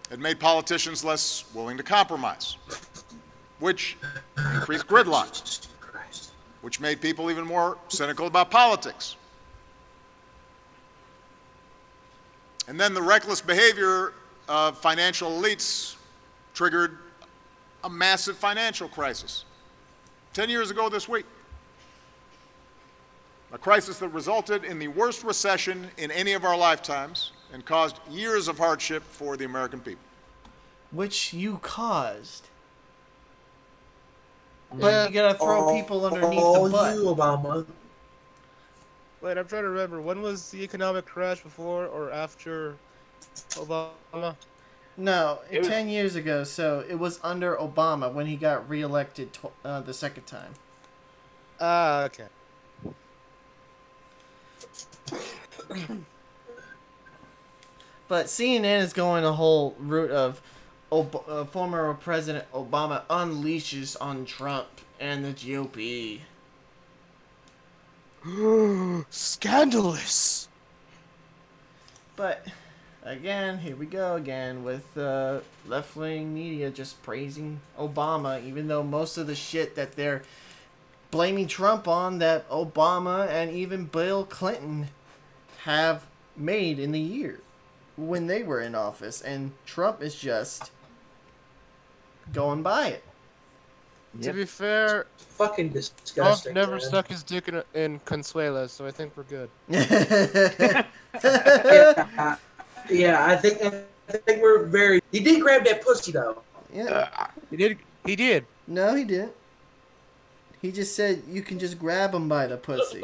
It made politicians less willing to compromise, which increased gridlock, which made people even more cynical about politics. And then the reckless behavior of financial elites triggered a massive financial crisis 10 years ago this week. A crisis that resulted in the worst recession in any of our lifetimes and caused years of hardship for the American people. Which you caused. But you gotta throw people underneath the bus. You, Obama. Wait, I'm trying to remember. When was the economic crash, before or after Obama? No, 10 years ago, so it was under Obama when he got reelected the second time. Ah, okay. But CNN is going the whole route of former President Obama unleashes on Trump and the GOP. Scandalous. But again, here we go again with left-wing media just praising Obama, even though most of the shit that they're blaming Trump on, that Obama and even Bill Clinton have made in the year when they were in office, and Trump is just going by it. Yep. To be fair, it's fucking disgusting. Trump never stuck his dick in Consuela, so I think we're good. Yeah, I think we're very. He did grab that pussy though. Yeah, he did. He did. No, he didn't. He just said you can just grab him by the pussy.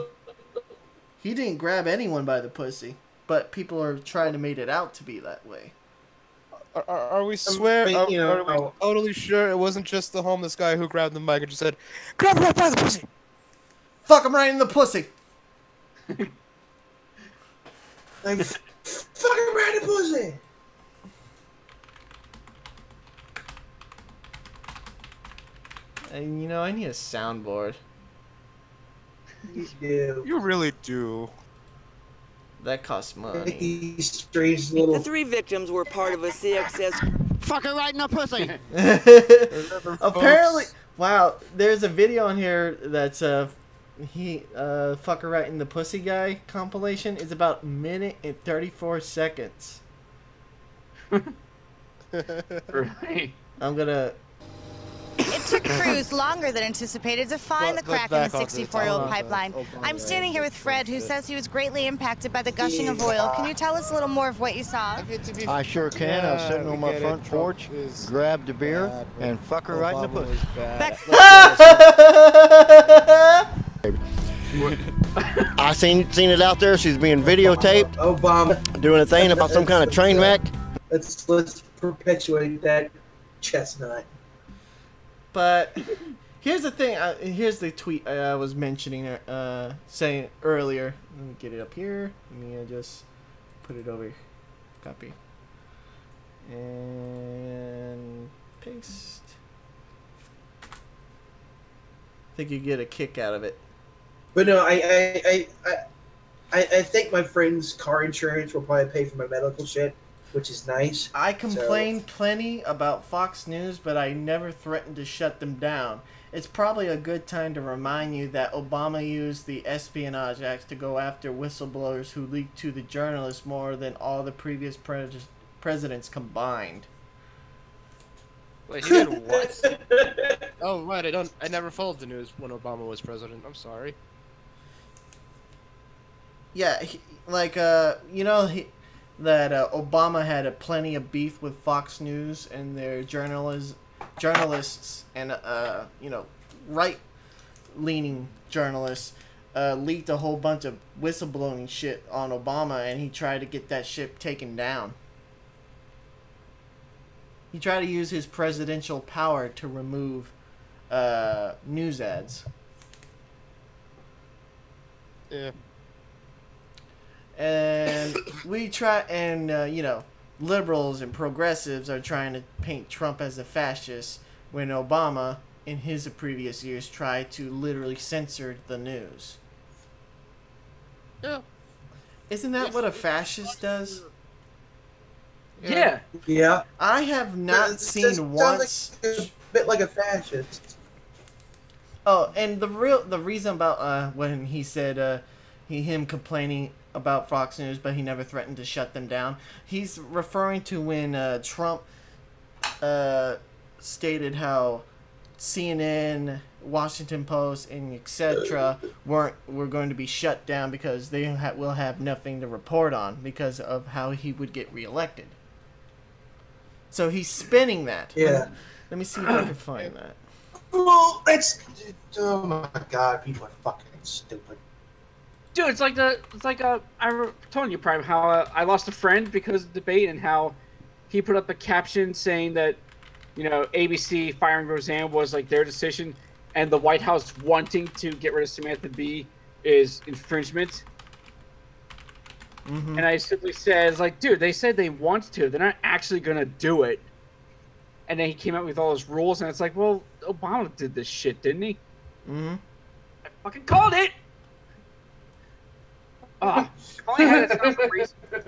He didn't grab anyone by the pussy, but people are trying to make it out to be that way. Are we are we totally sure it wasn't just the homeless guy who grabbed the mic and just said, "Grab him right by the pussy"? Fuck him right in the pussy. Like, fucking right in the pussy. And you know, I need a soundboard. You do. You really do. That costs money. These strange little. The three victims were part of a CXS. Fuck her right in the pussy. Apparently, wow. There's a video on here that's fuck her right in the pussy guy compilation. It's about 1 minute and 34 seconds. Right. I'm gonna. It took crews longer than anticipated to find the crack in the 64-year-old pipeline. I'm standing here with Fred, who says he was greatly impacted by the gushing of oil. Can you tell us a little more of what you saw? I sure can. I was sitting on my front porch, grabbed a beer, and fuck her right in the pussy. I seen it out there. She's being videotaped. Obama doing a thing about some kind of train wreck. Let's perpetuate that chestnut. But here's the thing. Here's the tweet I was mentioning, saying earlier. Let me get it up here. Let me just put it over. Copy. And paste. I think you get a kick out of it. But no, I think my friend's car insurance will probably pay for my medical shit. which is nice. I complain plenty about Fox News, but I never threatened to shut them down. It's probably a good time to remind you that Obama used the Espionage Act to go after whistleblowers who leaked to the journalists more than all the previous presidents combined. Wait, he did what? Oh, right. I never followed the news when Obama was president. I'm sorry. Yeah, that Obama had plenty of beef with Fox News and their journalists and right-leaning journalists leaked a whole bunch of whistleblowing shit on Obama, and he tried to get that shit taken down. He tried to use his presidential power to remove news ads. Yeah. And liberals and progressives are trying to paint Trump as a fascist when Obama, in his previous years, tried to literally censor the news. Yeah. Isn't that what a fascist does? Yeah. Yeah. I have not seen once. Like a bit like a fascist. Oh, and the reason about when he said him complaining about Fox News, but he never threatened to shut them down. He's referring to when Trump stated how CNN, Washington Post, and etc. were going to be shut down because they will have nothing to report on because of how he would get reelected. So he's spinning that. Yeah. Let me see if I can find that. Well, oh my god, people are fucking stupid. Dude, it's like I was telling you, Prime, how I lost a friend because of the debate and how he put up a caption saying that, ABC firing Roseanne was like their decision, and the White House wanting to get rid of Samantha Bee is infringement. Mm-hmm. And I simply said, dude, they said they want to. They're not actually going to do it. And then he came out with all his rules, and it's like, well, Obama did this shit, didn't he? Mm-hmm. I fucking called it! If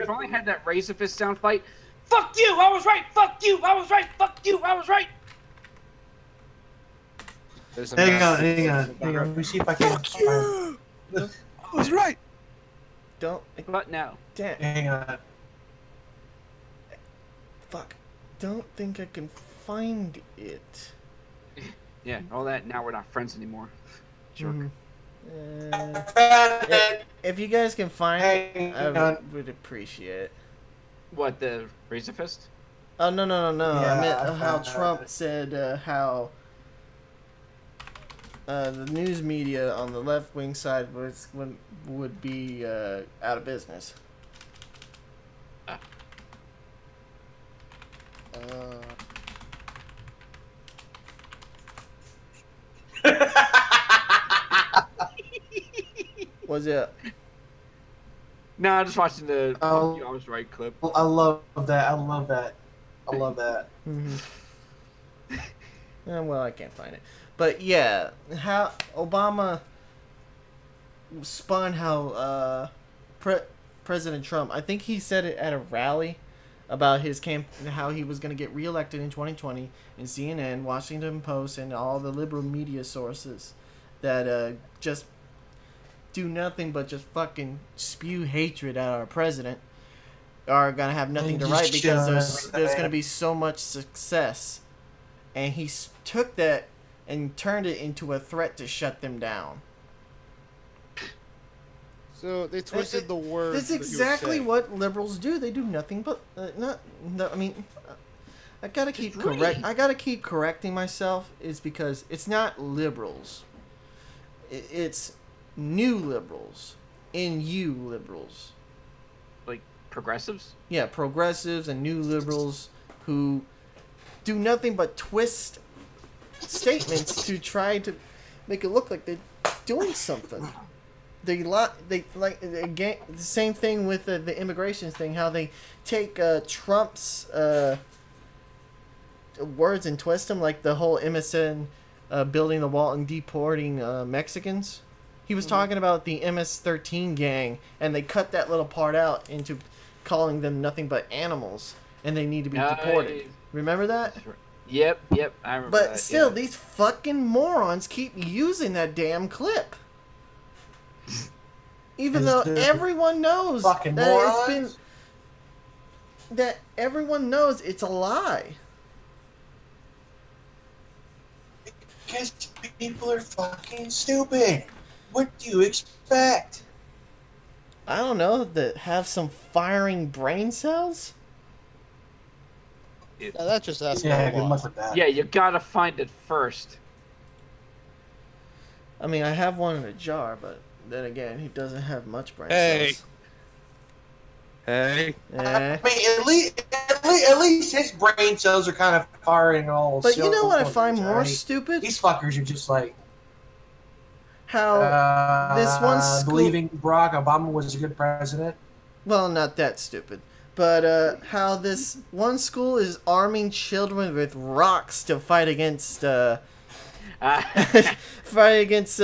only I had that razor fist sound fight. Fuck you! I was right! Fuck you! I was right! Fuck you! I was right! Hang on. Let me see if I can. Fuck you! I was right! Don't. What now? Damn. Hang on. Fuck. Don't think I can find it. Yeah, all that. Now we're not friends anymore. Jerk. Mm-hmm. If you guys can find it, I would appreciate it. What, the razor fist? Oh, no. Yeah, I meant how Trump said how the news media on the left-wing side would be out of business. What's it? No, I'm just watching the "Fuck You, I Was Right" clip. I love that. Mm-hmm. Well, I can't find it. But yeah, how Obama spun how President Trump, I think he said it at a rally about his how he was going to get reelected in 2020, and CNN, Washington Post, and all the liberal media sources that just do nothing but just fucking spew hatred at our president are going to have nothing to write because there's going to be so much success. And he took that and turned it into a threat to shut them down. So they twisted the word. That's exactly what liberals do. They do nothing but I mean, I gotta keep correcting myself. Is because it's not liberals. It's new liberals, liberals. Like progressives? Yeah, progressives and new liberals who do nothing but twist statements to try to make it look like they're doing something. They like again the same thing with the immigration thing. How they take Trump's words and twist them, like the whole MSN building the wall and deporting Mexicans. He was talking about the MS-13 gang, and they cut that little part out into calling them nothing but animals, and they need to be deported. Remember that? Yep, I remember But that, still, yeah. these fucking morons keep using that damn clip. Even though everyone knows that it's been... That everyone knows it's a lie. Because people are fucking stupid. What do you expect? I don't know, that have some firing brain cells? No, that just asking a lot. Yeah, you gotta find it first. I mean, I have one in a jar, but then again, he doesn't have much brain cells. Hey. Eh. I mean, at least his brain cells are kind of firing all. But you know what I find more stupid? These fuckers are just like how this one school... believing Barack Obama was a good president. Well, not that stupid, but how this one school is arming children with rocks to fight against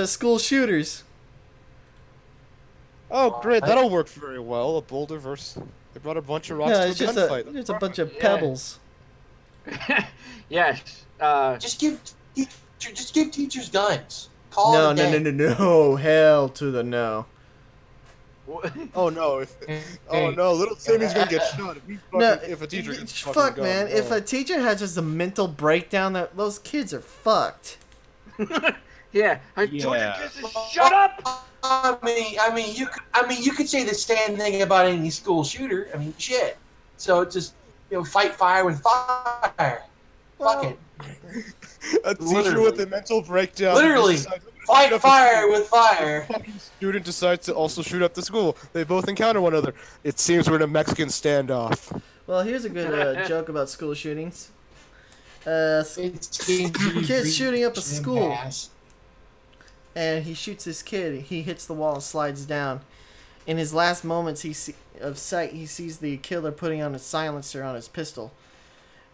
school shooters. Oh, great! That'll work very well. A boulder versus... They brought a bunch of rocks to a gunfight. It's a bunch of pebbles. Yes. Just give teachers guns. No. Hell to the no. Oh no! Oh no! Little Timmy's gonna get shot if a teacher gets fucking fuck, gun. man! If a teacher has just a mental breakdown, those kids are fucked. Yeah, I told you kids to shut up. I mean, you could say the same thing about any school shooter. I mean, shit. So it's just fight fire with fire. Fuck it. A teacher with a mental breakdown. Literally, fight fire with fire. A fucking student decides to also shoot up the school. They both encounter one another. It seems we're in a Mexican standoff. Well, here's a good joke about school shootings. Kids shooting up a school. And he shoots this kid. He hits the wall and slides down. In his last moments of sight, he sees the killer putting on a silencer on his pistol.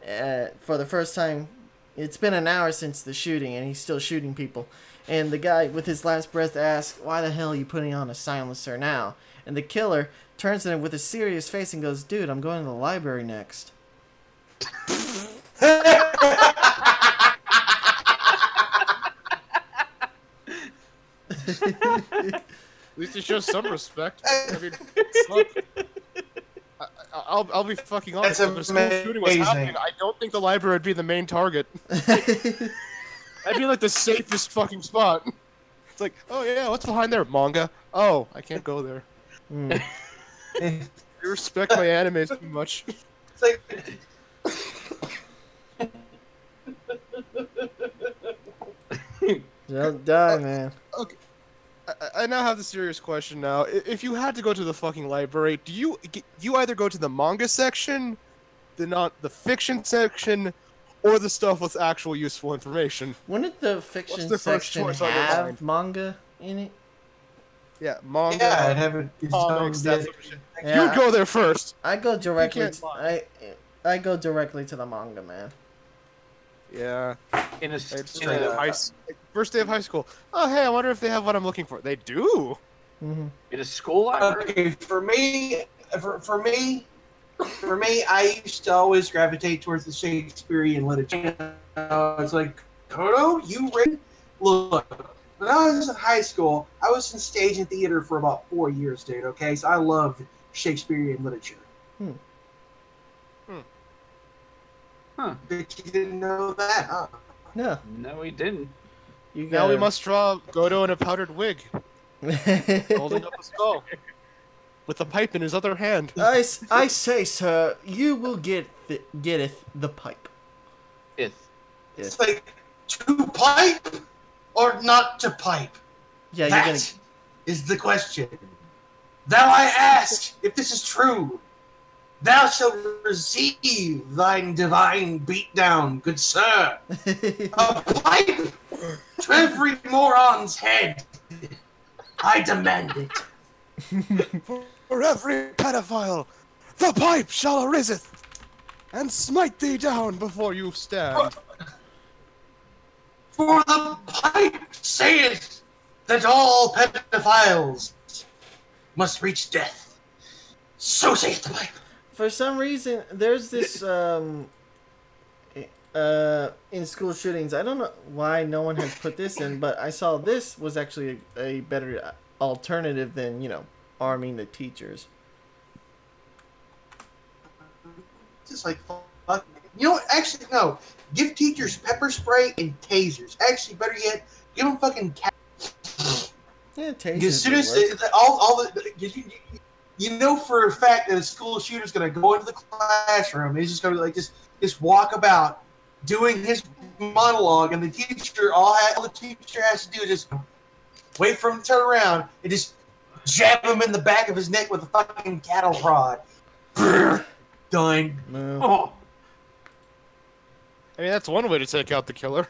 For the first time, it's been an hour since the shooting, and he's still shooting people. And the guy, with his last breath, asks, "Why the hell are you putting on a silencer now?" And the killer turns to him with a serious face and goes, "Dude, I'm going to the library next." At least he shows some respect. I mean, look, I'll be fucking honest. If a school shooting was happening, I don't think the library would be the main target. That'd be like the safest fucking spot. It's like, oh yeah, what's behind there? Manga. Oh, I can't go there. You respect my anime too much. It's like... Don't die, man. Okay. I now have the serious question now. If you had to go to the fucking library, do you either go to the manga section, the fiction section, or the stuff with actual useful information? Wouldn't the fiction section have manga in it? Yeah, manga. Yeah, I'd have comics, that sort of shit. Yeah, you'd go there first. I go directly. I go directly to the manga, man. Yeah. First day of high school. Oh, hey, I wonder if they have what I'm looking for. They do. Mm-hmm. In a school library. Okay, for me, I used to always gravitate towards the Shakespearean literature. It's like, Kodo, you read? Look, when I was in high school, I was in stage and theater for about 4 years, dude. Okay, so I loved Shakespearean literature. Huh. But you didn't know that, huh? No. No, we didn't. Now we must draw Godo in a powdered wig, holding up a skull, with a pipe in his other hand. I say, sir, you will getteth the pipe. It's like, to pipe or not to pipe? Yeah, that is the question. Thou I ask if this is true. Thou shalt receive thine divine beatdown, good sir. A pipe to every moron's head. I demand it. For every pedophile, the pipe shall ariseth, and smite thee down before you stand. For the pipe saith that all pedophiles must reach death. So safe to play. For some reason, there's this in school shootings. I don't know why no one has put this in, but I saw this was actually a better alternative than, you know, arming the teachers. Just like, fuck. You know what? Actually, no. Give teachers pepper spray and tasers. Actually, better yet, give them fucking Yeah, tasers. As soon as all the you know for a fact that a school shooter's gonna go into the classroom. He's just gonna like just walk about doing his monologue, and the teacher all the teacher has to do is just wait for him to turn around and just jab him in the back of his neck with a fucking cattle prod. Done. No. Oh. I mean, that's one way to take out the killer.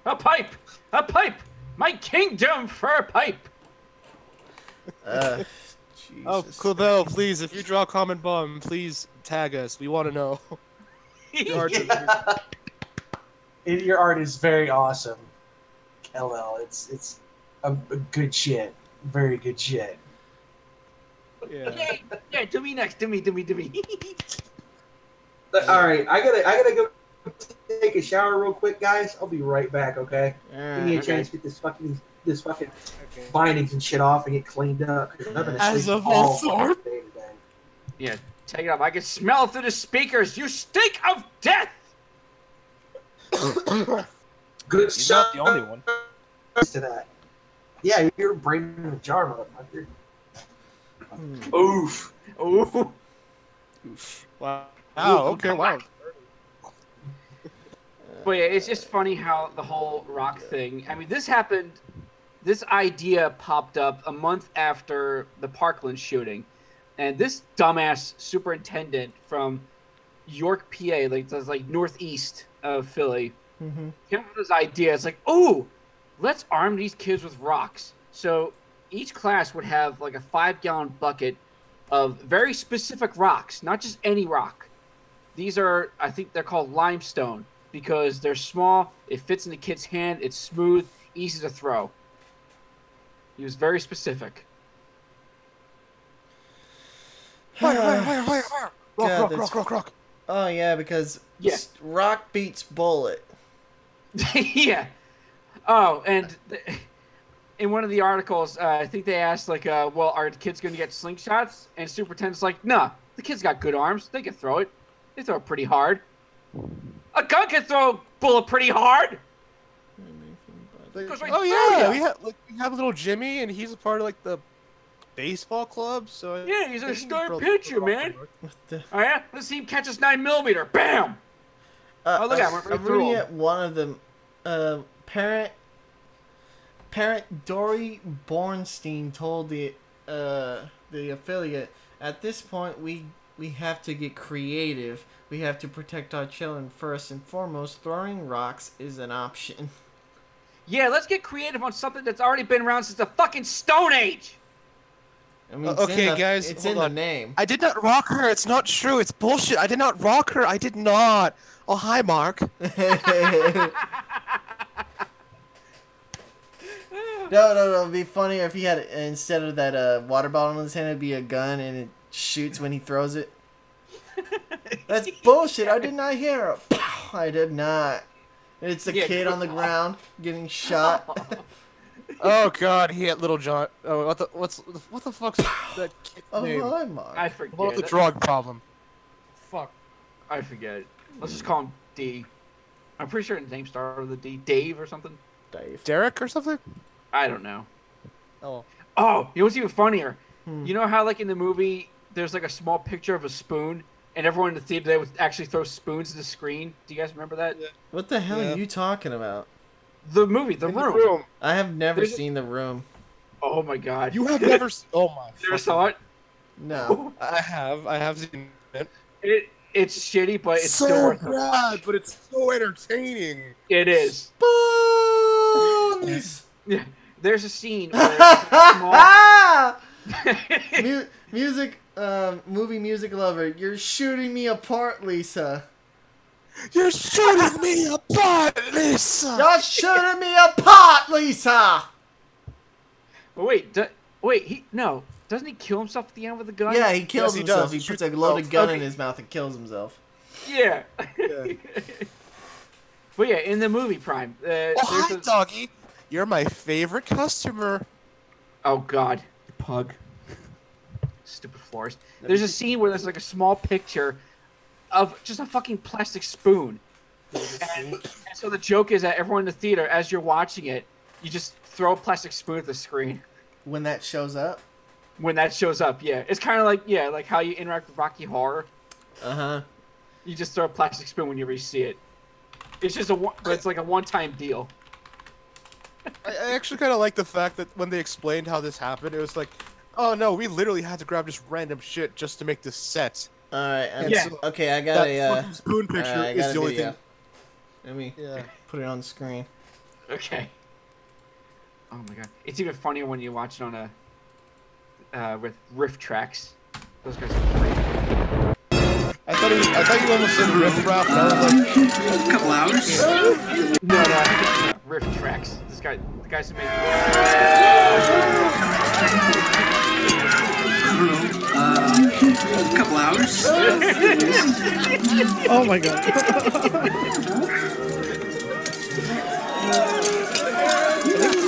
A pipe! A pipe! My kingdom for a pipe! Oh, Clavel, please, if you draw a common bomb, please tag us. We want to know. Your art is very awesome, LL. It's a good shit. Very good shit. Yeah, do me next. Do me. All right, I gotta go take a shower real quick, guys. I'll be right back. Okay. Give me a chance to get this fucking bindings and shit off and get cleaned up. As of all sort. Yeah, take it off. I can smell it through the speakers. You stink of death. Good He's not the only one. To that. Yeah, you're brain in the jar, motherfucker. Oof. Wow. Okay. Wow. But yeah, it's just funny how the whole rock thing. I mean, this happened. This idea popped up a month after the Parkland shooting, and this dumbass superintendent from York, PA, like northeast of Philly, came up with this idea. It's like, oh, let's arm these kids with rocks. So each class would have like a 5-gallon bucket of very specific rocks, not just any rock. These are, I think they're called limestone because they're small, it fits in the kid's hand, it's smooth, easy to throw. He was very specific. Rock. Oh, yeah, because rock beats bullet. Yeah. Oh, and in one of the articles, I think they asked, like, well, are the kids going to get slingshots? And superintendent's like, nah, the kids got good arms. They can throw it. They throw it pretty hard. A gun can throw a bullet pretty hard. Oh yeah, we have little Jimmy, and he's a part of like the baseball club. So yeah, he's a star pitcher, man. Oh yeah, let's see him catch this 9mm. Bam! Oh look at him. I'm reading at one of them. Parent Dory Bornstein told the affiliate, at this point we have to get creative. We have to protect our children first and foremost. Throwing rocks is an option. Yeah, let's get creative on something that's already been around since the fucking Stone Age. I mean, okay, guys, it's in the name. I did not rock her. It's not true. It's bullshit. I did not rock her. I did not. Oh, hi, Mark. No. It'd be funnier if he had, instead of that water bottle in his hand, it'd be a gun and it shoots when he throws it. That's bullshit. I did not hear her. I did not. It's a kid on the ground getting shot. Oh God, he hit Little John. Oh, what the fuck's that kid's name? Hi, Mark. I forget. About the drug problem. Fuck. I forget. Let's just call him D. I'm pretty sure his name started with a D. Dave or something. Dave. Derek or something? I don't know. Oh. Oh, you know what's even funnier? You know how like in the movie there's like a small picture of a spoon? And everyone in the theater, they would actually throw spoons to the screen. Do you guys remember that? Yeah. What the hell are you talking about? The movie, The Room. I have never seen The Room. Oh my God. You have never seen... Oh my... You never saw it? No. I have seen it. It's shitty, but it's so still worth bad, but it's so entertaining. It is. Spoons! Yeah. There's a scene where it's small... movie music lover, you're shooting me apart, Lisa. You're shooting me apart, Lisa. You're shooting me apart, Lisa. Wait, doesn't he kill himself at the end with a gun? Yeah, he kills himself. Does. He puts a loaded gun in his mouth and kills himself. Yeah. But yeah, in the movie, Prime. Hi, doggy. You're my favorite customer. Oh God, you pug. Stupid florist. There's a scene where there's like a small picture of just a fucking plastic spoon. And so the joke is that everyone in the theater, as you're watching it, you just throw a plastic spoon at the screen. When that shows up? When that shows up, yeah. It's kind of like, yeah, like how you interact with Rocky Horror. Uh-huh. You just throw a plastic spoon when you re-see it. It's just it's like a one-time deal. I actually kind of like the fact that when they explained how this happened, it was like, oh no, we literally had to grab just random shit just to make this set. Alright, so, okay, I got that spoon picture is the only thing. Let me put it on the screen. Okay. Oh my god. It's even funnier when you watch it on with riff tracks. Those guys are great. I thought you almost said riff rap, and I was like, a couple hours? No, riff tracks. The guys who made a couple hours? Oh my god.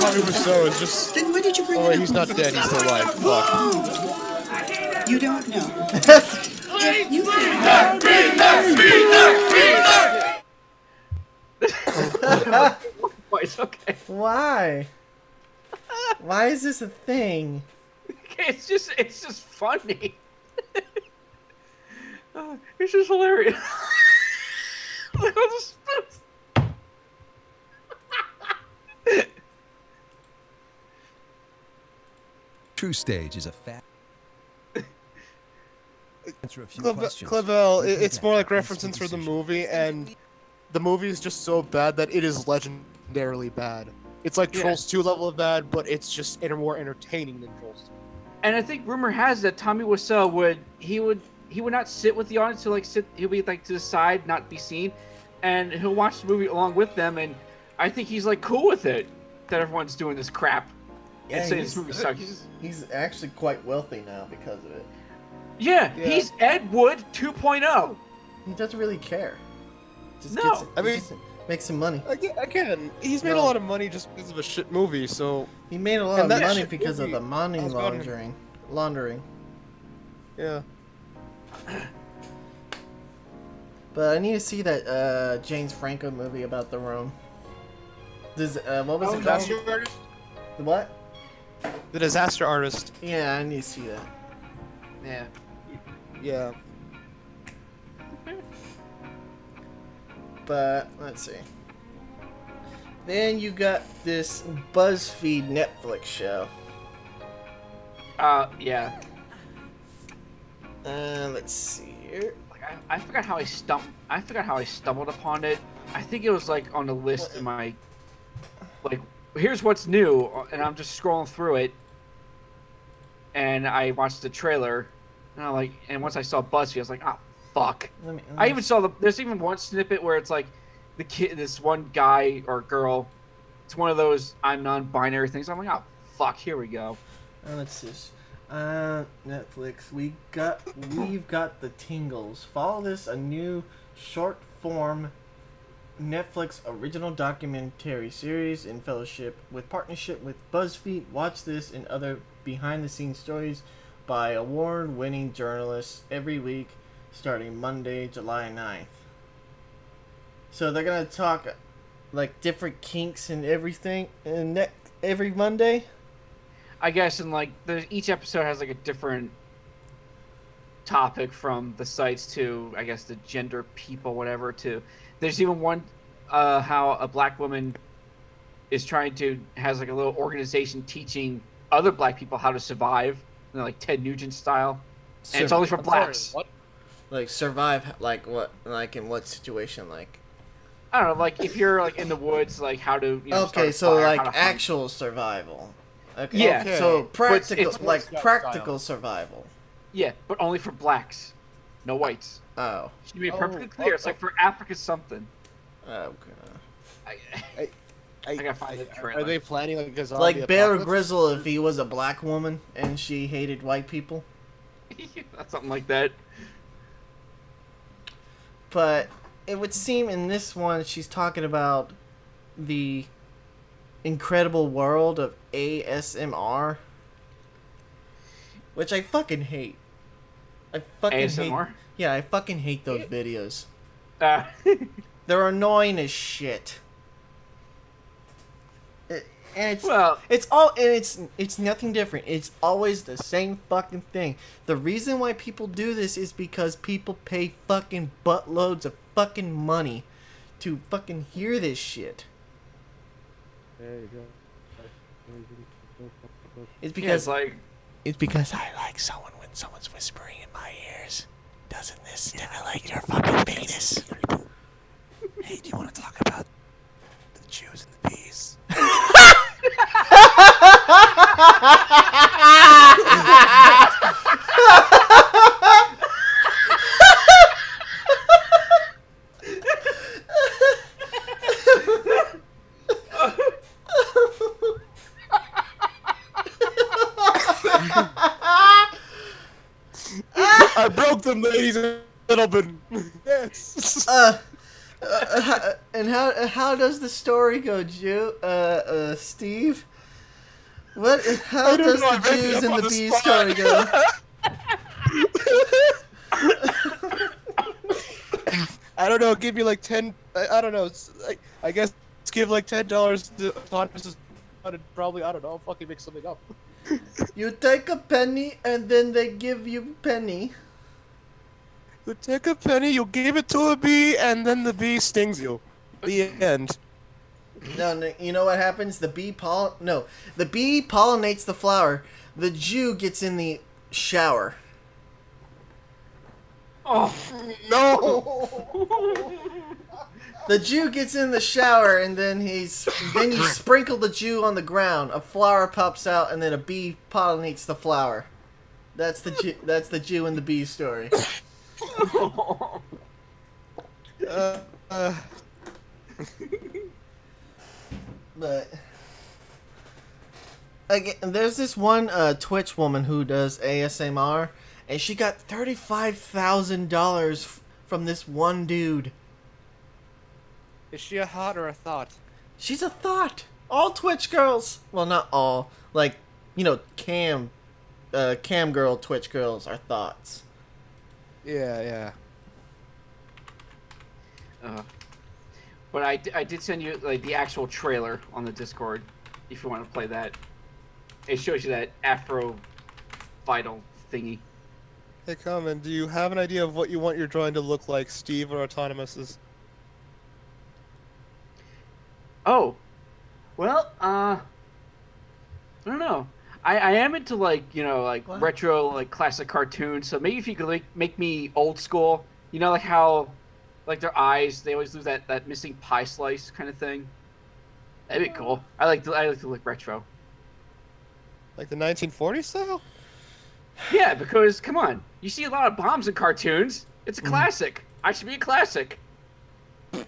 Tommy Wiseau is just... Then why did you bring oh wait, he's not dead, he's still alive. Fuck. You don't know. You It's okay. Why? Why is this a thing? It's just funny. It's just hilarious. Look at the spoons. True Stage is a fat. Clavel, it's more like references for the movie, and the movie is just so bad that it is legendarily bad. It's like Trolls 2 level of bad, but it's just more entertaining than Trolls 2. And I think rumor has that Tommy Wiseau would not sit with the audience. He'll be like to the side, not be seen, and he'll watch the movie along with them. And I think he's like cool with it that everyone's doing this crap and saying this movie sucks. He's actually quite wealthy now because of it. Yeah, he's Ed Wood 2.0. He doesn't really care. Just makes some money. Again, he's made a lot of money just because of a shit movie, so... He made a lot of money because of the money laundering. Yeah. But I need to see that James Franco movie about the Rome. What was it called? The what? The Disaster Artist. Yeah, I need to see that. Yeah. Yeah. But let's see. Then you got this BuzzFeed Netflix show. Yeah. Let's see here. Like I forgot how I stumbled upon it. I think it was like on the list in my like here's what's new, and I'm just scrolling through it, and I watched the trailer, and and once I saw BuzzFeed, I was like, oh fuck. I even saw there's even one snippet where it's like this one guy or girl, it's one of those I'm non-binary things. I'm like, oh fuck, here we go. Let's see. Netflix. We've got the Tingles. Follow this, a new short form Netflix original documentary series in partnership with BuzzFeed. Watch this and other behind the scenes stories by award-winning journalists every week starting Monday, July 9th. So they're gonna talk like different kinks and everything every Monday. I guess, and like each episode has like a different topic, from the sites to I guess the gender, people, whatever. To there's even one how a black woman is has like a little organization teaching other black people how to survive, like Ted Nugent style, and it's only for blacks. What? Like survive, like what? Like in what situation? Like I don't know, like if you're like in the woods, like how to. Okay, so like actual survival. Okay. Yeah. Okay. So practical, practical survival. Yeah, but only for blacks, no whites. Oh. Should be perfectly clear. It's like for Africa something. Okay. I gotta find the trailer. Are they planning like a zombie Like Bear apocalypse? Grizzle if he was a black woman and she hated white people. Something like that. But it would seem in this one she's talking about the incredible world of ASMR, which I fucking hate. I fucking ASMR? hate. Yeah, I fucking hate those videos. They're annoying as shit. And it's nothing different. It's always the same fucking thing. The reason why people do this is because people pay fucking buttloads of fucking money to fucking hear this shit. There you go. It's because it's because I like someone when someone's whispering in my ears. Doesn't this stimulate your fucking penis? Hey, do you want to talk about the Jews and the bees? I broke them, ladies and gentlemen. Yes. And how does the story go, Steve? How does the Jews and the bees story go? I don't know. Give me like 10. I don't know. I guess give like $10 to Thomas. Probably I don't know. I'll fucking make something up. You take a penny and then they give you penny. You take a penny, you give it to a bee, and then the bee stings you. The end. No, you know what happens? The bee pollinates the flower. The Jew gets in the shower. Oh no! The Jew gets in the shower, and then you sprinkle the Jew on the ground. A flower pops out, and then a bee pollinates the flower. That's the Jew and the bee story. But again, there's this one Twitch woman who does ASMR, and she got $35,000 from this one dude. Is she a hot or a thought? She's a thought. All Twitch girls, well, not all, like, you know, cam girl Twitch girls are thoughts. Yeah. But I did send you like the actual trailer on the Discord if you want to play that. It shows you that Afro vital thingy. Hey, Common, do you have an idea of what you want your drawing to look like, Steve or Autonomous's? Oh, well, I don't know. I am into like, you know, like what? retro, like classic cartoons. So maybe if you could like make me old school, you know, like how, like their eyes, they always lose that missing pie slice kind of thing. That'd be cool. I like to look retro. Like the 1940s style? Yeah, because come on, you see a lot of bombs in cartoons. It's a classic. I should be a classic. Alright,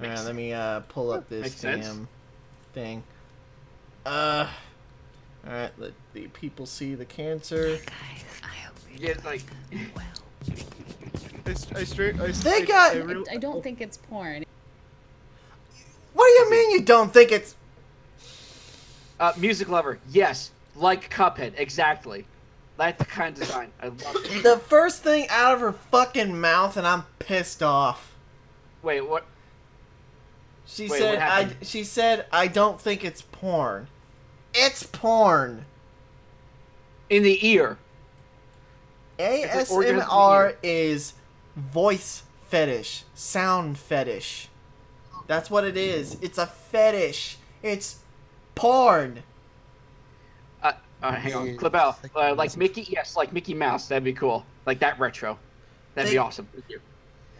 let me pull up this damn thing. Alright, let the people see the cancer. Guys, I hope you like. I don't think it's porn. What do you mean you don't think it's... Music lover, yes. Like Cuphead, exactly. That's the kind of design. I love it. The first thing out of her fucking mouth and I'm pissed off. Wait, what? She said, I don't think it's porn. It's porn. In the ear. ASMR is voice fetish. Sound fetish. That's what it is. It's a fetish. It's porn. Hang on. Clip out. Like Mickey? Yes, like Mickey Mouse. That'd be cool. Like that retro. That'd be awesome. Thank you.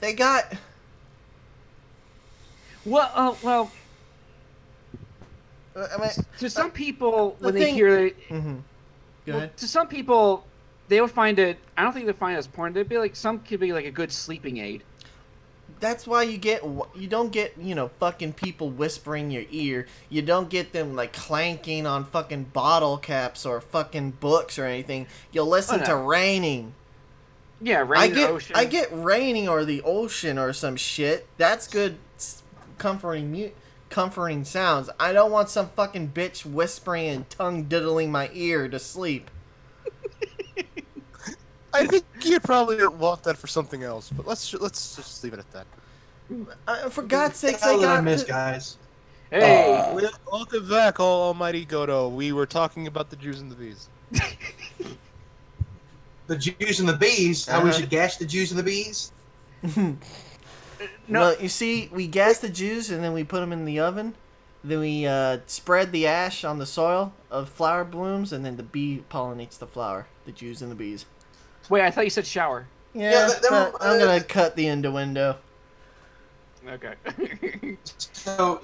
They got... Well, I mean, to some people, when they hear it... Go ahead. To some people, they would find it... I don't think they find it as porn. They'd be like... Some could be like a good sleeping aid. that's why you don't get, you know, fucking people whispering your ear. You don't get them like clanking on fucking bottle caps or fucking books or anything. You'll listen to raining. Yeah, rain, ocean. I get raining or the ocean or some shit. That's good, comforting sounds. I don't want some fucking bitch whispering and tongue diddling my ear to sleep. I think you'd probably want that for something else, but let's just leave it at that. For God's sakes, I miss guys. Hey, welcome back, almighty Godo. We were talking about the Jews and the bees. The Jews and the bees. How we should gash the Jews and the bees? No. Well, you see, we gas the Jews and then we put them in the oven. Then we spread the ash on the soil of flower blooms, and then the bee pollinates the flower. The Jews and the bees. Wait, I thought you said shower. Yeah, but I'm gonna cut the innuendo. Okay. So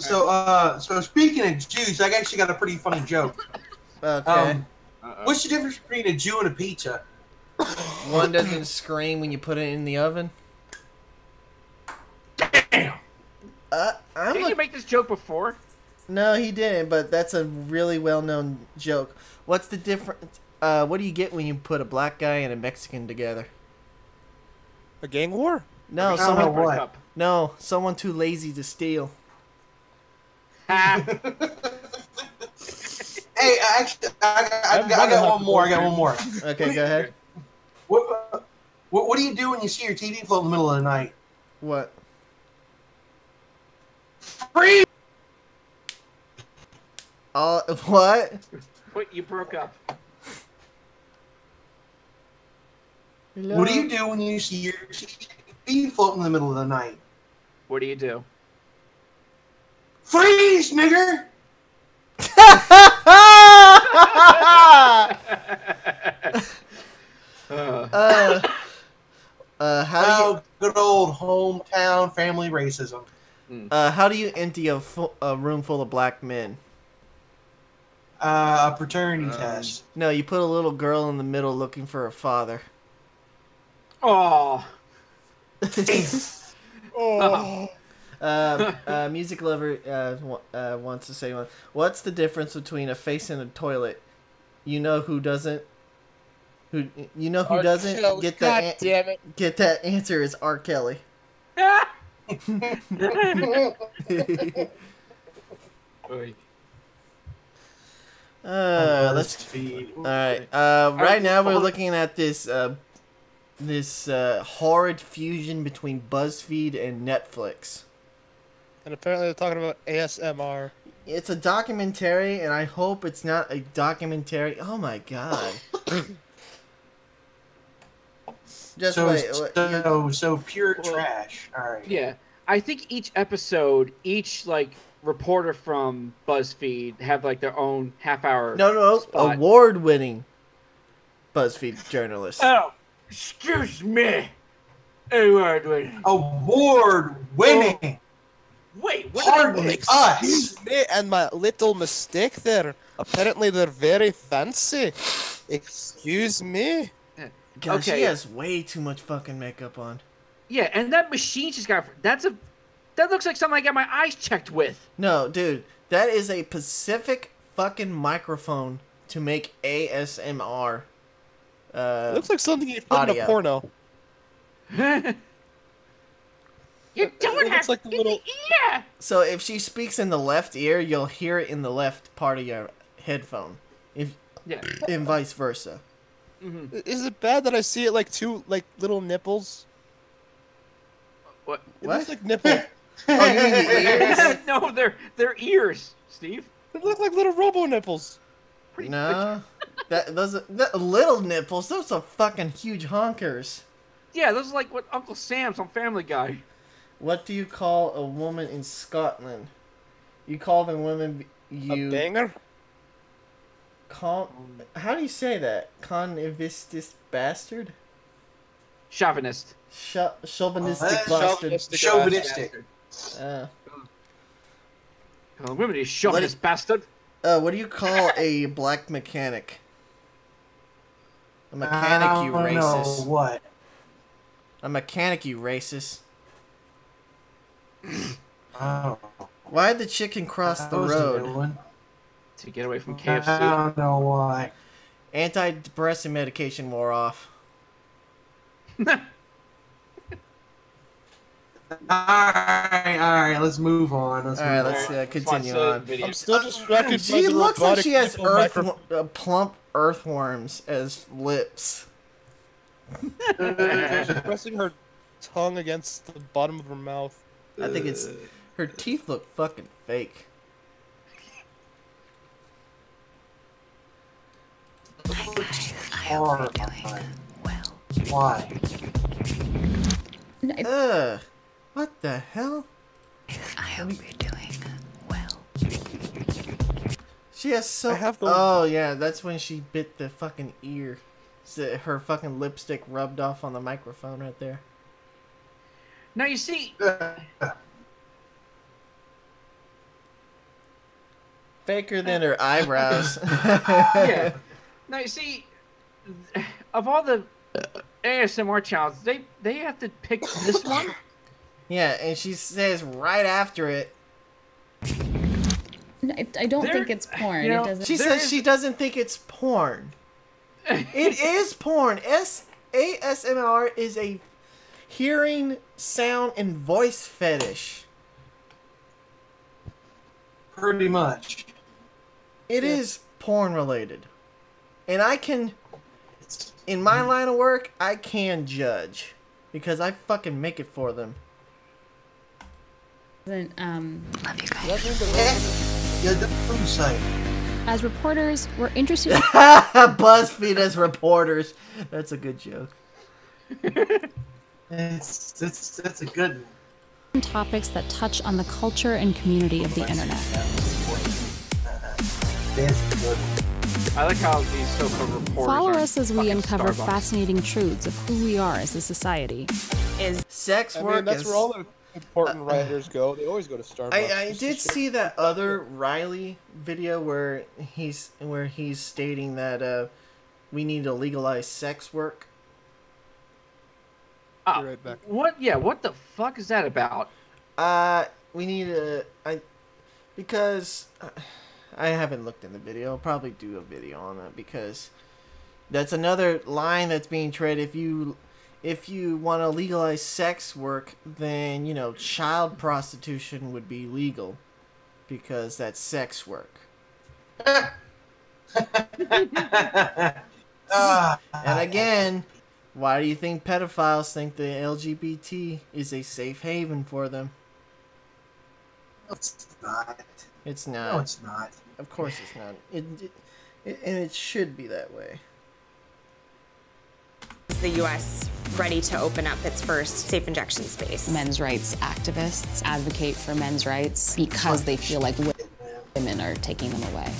speaking of Jews, I actually got a pretty funny joke. Okay. What's the difference between a Jew and a pizza? One doesn't scream when you put it in the oven. Damn. Didn't you make this joke before? No, he didn't. But that's a really well-known joke. What's the difference? What do you get when you put a black guy and a Mexican together? A gang war? No, someone too lazy to steal. Hey, actually, I got one more. Okay, go ahead. What do you do when you see your TV float in the middle of the night? What? Freeze! What? Wait, you broke up. Hello? What do you do when you see your TV float in the middle of the night? What do you do? Freeze, nigger! Good old hometown family racism. How do you empty a room full of black men? A paternity test. No, you put a little girl in the middle looking for a father. Oh. Music lover wants to say one. What's the difference between a face and a toilet? You know who doesn't? Who doesn't get that? Get that answer is R. Kelly. Let's feed. All right. Right now we're looking at this horrid fusion between BuzzFeed and Netflix. And apparently they're talking about ASMR. It's a documentary, and I hope it's not a documentary. Oh my god. So pure trash. All right. Yeah, I think each episode, each like reporter from BuzzFeed have like their own half-hour. No, spot. Award-winning BuzzFeed journalist. Oh, excuse me. Award-winning. Award-winning. Wait, what Pardon us. Excuse me and my little mistake there. Apparently they're very fancy. Excuse me. God, she has way too much fucking makeup on. Yeah, and that machine she's got, that looks like something I got my eyes checked with. No, dude, that is a Pacific fucking microphone to make ASMR. It looks like something you'd put in a porno. You don't have like the little... ear. So if she speaks in the left ear, you'll hear it in the left part of your headphone. And vice versa. Mm-hmm. Is it bad that I see it like two little nipples? What? It looks like nipple. Oh, you mean the ears? No, they're ears, Steve. They look like little robo nipples. No, those little nipples. Those are fucking huge honkers. Yeah, those are like what Uncle Sam's on Family Guy. What do you call a woman in Scotland? You call the woman a banger? How do you say that? Convivistic bastard? Chauvinist. Chauvinistic bastard. Chauvinistic. Women is chauvinist bastard. What do you call a black mechanic? A mechanic, you racist. What? A mechanic, you racist. Oh. Why'd the chicken cross the road? To get away from KFC. I don't know why. Antidepressant medication wore off. Alright, let's move on. Let's continue on. I'm still distracted. She looks like she has plump earthworms as lips. She's pressing her tongue against the bottom of her mouth. I think it's her teeth look fucking fake. Why? What the hell? I hope you're doing well. She has so. Oh yeah, that's when she bit the fucking ear. Her fucking lipstick rubbed off on the microphone right there. Now you see. Faker than her eyebrows. Yeah. Now you see, of all the ASMR channels, they have to pick this one. Yeah, and she says right after it. I don't think it's porn. You know, she says she doesn't think it's porn. It is porn. ASMR is a hearing, sound, and voice fetish. Pretty much. It is porn related. And I can, in my line of work, I can judge. Because I fucking make it for them. Love you guys. As reporters, we're interested in BuzzFeed as reporters. That's a good joke. That's a good one. Topics that touch on the culture and community of the internet. I like how these so-called reporters Follow are us as we uncover Starbucks. fascinating truths of who we are as a society. Is sex I work? mean, that's where all the important writers go. They always go to Starbucks. I did see that other Riley video where he's stating that we need to legalize sex work. Right back. What? Yeah. What the fuck is that about? We need to. Because I haven't looked in the video. I'll probably do a video on that because that's another line that's being tread. If you want to legalize sex work, then child prostitution would be legal because that's sex work. And again, why do you think pedophiles think the LGBT is a safe haven for them? It's not. It's not. No, it's not. Of course it's not. And it should be that way. Is the U.S. ready to open up its first safe injection space? Men's rights activists advocate for men's rights because they feel like women are taking them away.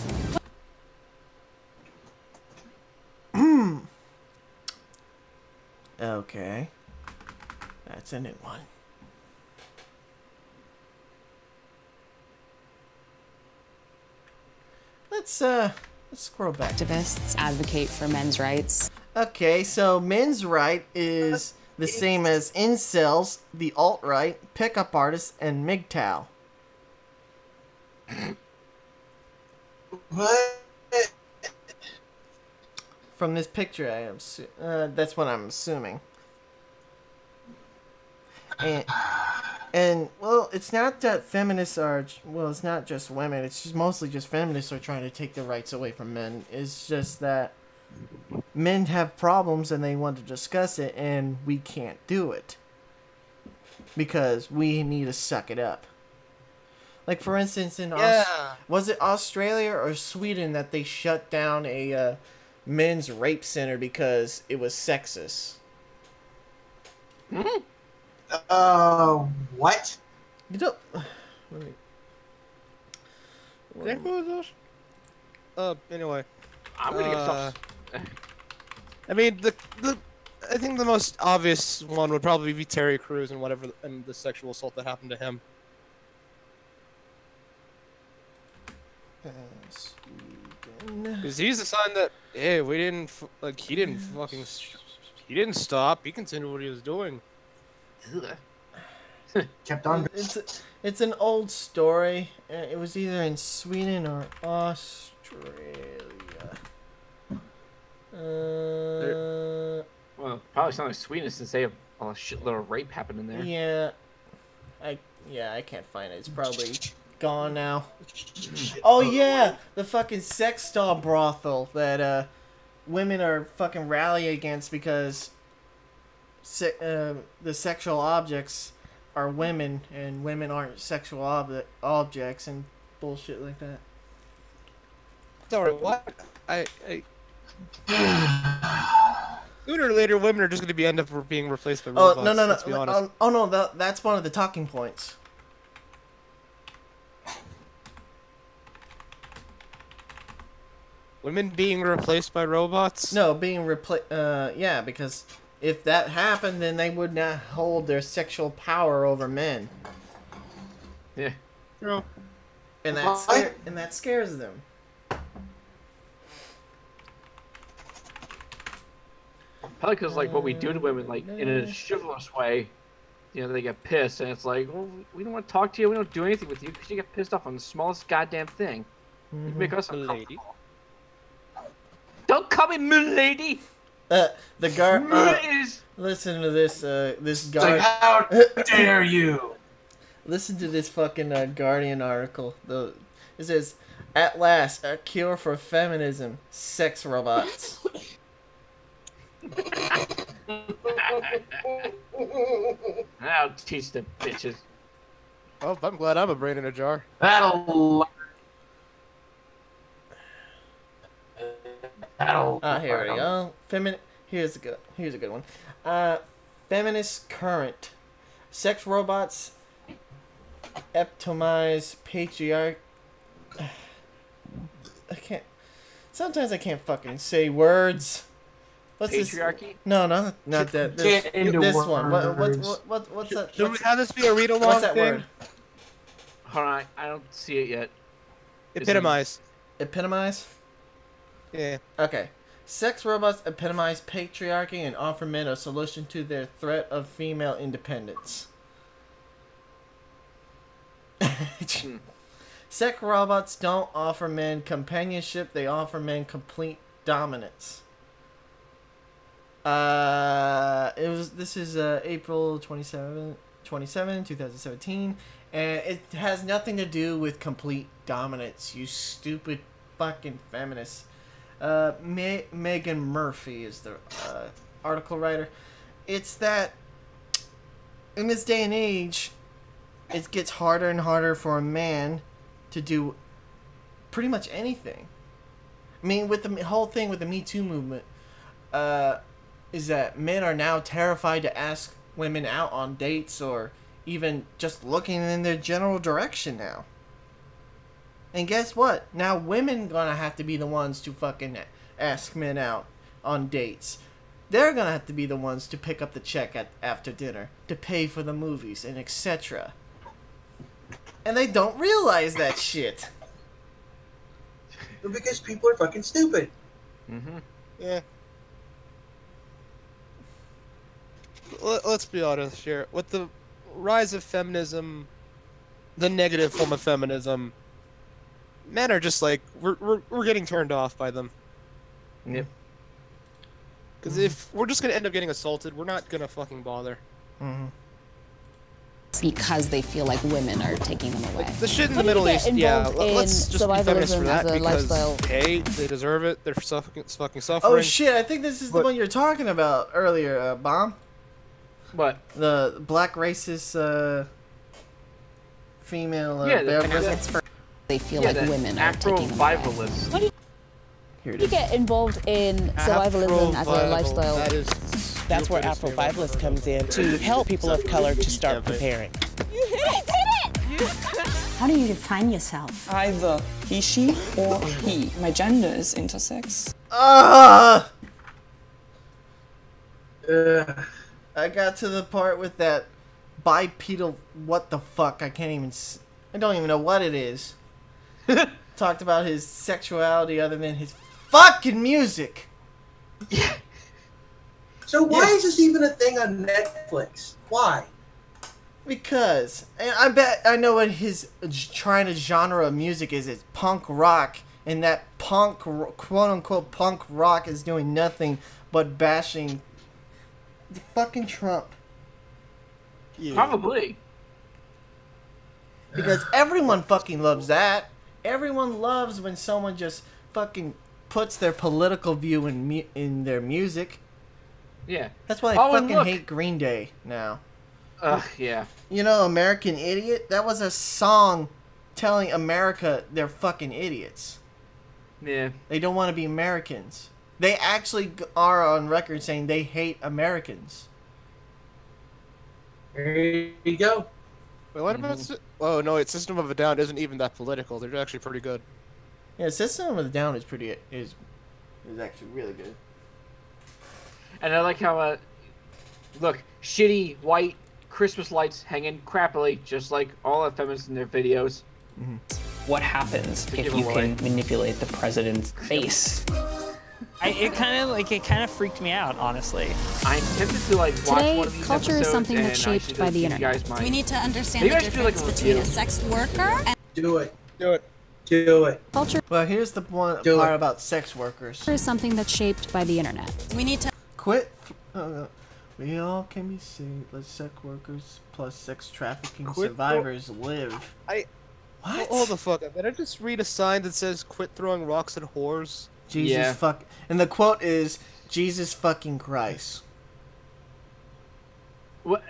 Okay. That's a new one. Let's scroll back. Activists advocate for men's rights. Okay, so men's right is the same as incels, the alt-right, pickup artists, and MGTOW. What? From this picture, I am that's what I'm assuming. And well, it's not that feminists are. Well, it's not just women. It's just mostly just feminists are trying to take the rights away from men. It's just that men have problems and they want to discuss it, and we can't do it because we need to suck it up. Like for instance, in was it Australia or Sweden that they shut down a men's rape center because it was sexist? What? You don't. Anyway. I'm gonna get some. I mean, I think the most obvious one would probably be Terry Crews and the sexual assault that happened to him. Because he's the sign that hey, we didn't he didn't stop. He continued what he was doing. kept on. It's an old story. It was either in Sweden or Australia. Well, probably something like Sweden since they have a shitload of rape happening there. Yeah, I can't find it. It's probably gone now. Oh yeah, the fucking sex doll brothel that women are fucking rally against because the sexual objects are women and women aren't sexual objects and bullshit like that. Sorry, what? Sooner or later, women are just going to end up being replaced by robots. Oh no! Let's be honest. Oh no! That's one of the talking points. Women being replaced by robots? No, being replaced. Yeah, because if that happened, then they would not hold their sexual power over men. Yeah. True. And that scares them. Probably because like what we do to women, like in a chivalrous way, you know, they get pissed, and it's like, well, we don't want to talk to you, we don't do anything with you because you get pissed off on the smallest goddamn thing. You make us uncomfortable. Don't call me milady. The guard. Listen to this. This guard. Like, how dare you? Listen to this fucking Guardian article. It says, "At last, a cure for feminism: sex robots." I'll teach the bitches. Oh, I'm glad I'm a brain in a jar. That'll. Here we go. Here's a good one. Feminist current. Sex robots epitomize patriarchy. Sometimes I can't fucking say words. What's patriarchy? This? No, not that. This one. What's that? Should we have this be a read along? What's that word? Hold on, I don't see it yet. Epitomize. Epitomize? Yeah. Okay. Sex robots epitomize patriarchy and offer men a solution to their threat of female independence. Sex robots don't offer men companionship, they offer men complete dominance. This is April 27, 2017, and it has nothing to do with complete dominance, you stupid fucking feminists. Megan Murphy is the article writer. It's that in this day and age, it gets harder and harder for a man to do pretty much anything. I mean, with the whole thing with the Me Too movement, is that men are now terrified to ask women out on dates or even just looking in their general direction now. And guess what? Now women gonna have to be the ones to fucking ask men out on dates. They're gonna have to be the ones to pick up the check after dinner, to pay for the movies, and etc. And they don't realize that shit. Because people are fucking stupid. Mm-hmm. Yeah. Let's be honest here. With the rise of feminism, the negative form of feminism, men are just like, we're getting turned off by them. Yep. Because if we're just going to end up getting assaulted, we're not going to fucking bother. Mm-hmm. Because they feel like women are taking them away. The shit in the Middle East, yeah, let's just be feminists for that because, hey, they deserve it. They're fucking suffering. Oh shit, I think this is the one you're talking about earlier, Bomb. What? The black racist female they feel like women are taking them away. What do you get involved in survivalism as a lifestyle? That's where Afrovivalist comes in to help people of color to start preparing. You did it! How do you define yourself? Either he, she, or he. My gender is intersex. I got to the part with that bipedal. What the fuck? I can't even. I don't even know what it is. Talked about his sexuality other than his fucking music. So why is this even a thing on Netflix? Why? Because I bet I know what his trying to genre of music is. It's punk rock, and that punk, quote unquote punk rock, is doing nothing but bashing the fucking Trump. Yeah. Probably. Because everyone fucking loves that. Everyone loves when someone just fucking puts their political view in their music. Yeah. That's why I fucking hate Green Day now. Yeah. You know, American Idiot? That was a song telling America they're fucking idiots. Yeah. They don't want to be Americans. They actually are on record saying they hate Americans. There you go. Wait, what about... Oh, no, it's System of a Down isn't even that political. They're actually pretty good. Yeah, System of a Down is is actually really good. And I like how, look, shitty white Christmas lights hanging crappily, just like all the feminists in their videos. Mm-hmm. What happens if you can manipulate the president's face? It kind of freaked me out, honestly. I'm tempted to watch Today, one of these culture is something that's shaped by the internet. We need to understand the difference between a sex worker and... Do it. Culture. Well, here's the part about sex workers. Culture is something that's shaped by the internet. We need to... Quit. We all can be saved. Let sex workers plus sex trafficking survivors live. What? Hold the fuck up. Did I just read a sign that says "Quit throwing rocks at whores"? Jesus fuck. And the quote is Jesus fucking Christ. What?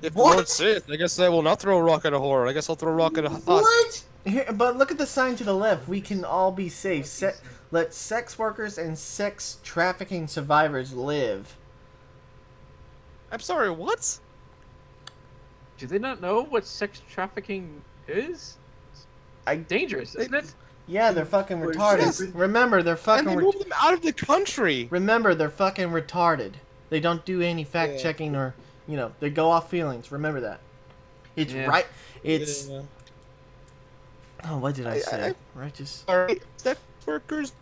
If the Lord saith, I guess I will not throw a rock at a whore. I guess I'll throw a rock at a thought. What? Here, but look at the sign to the left. We can all be safe. Let sex workers and sex trafficking survivors live. I'm sorry, what? Do they not know what sex trafficking is? Dangerous, isn't it? Yeah, they're fucking retarded. Remember, they're fucking... And they moved them out of the country! Remember, they're fucking retarded. They don't do any fact-checking or, you know, they go off feelings. Remember that. It's right... It's... Yeah. Oh, what did I say? Righteous... Alright, sex workers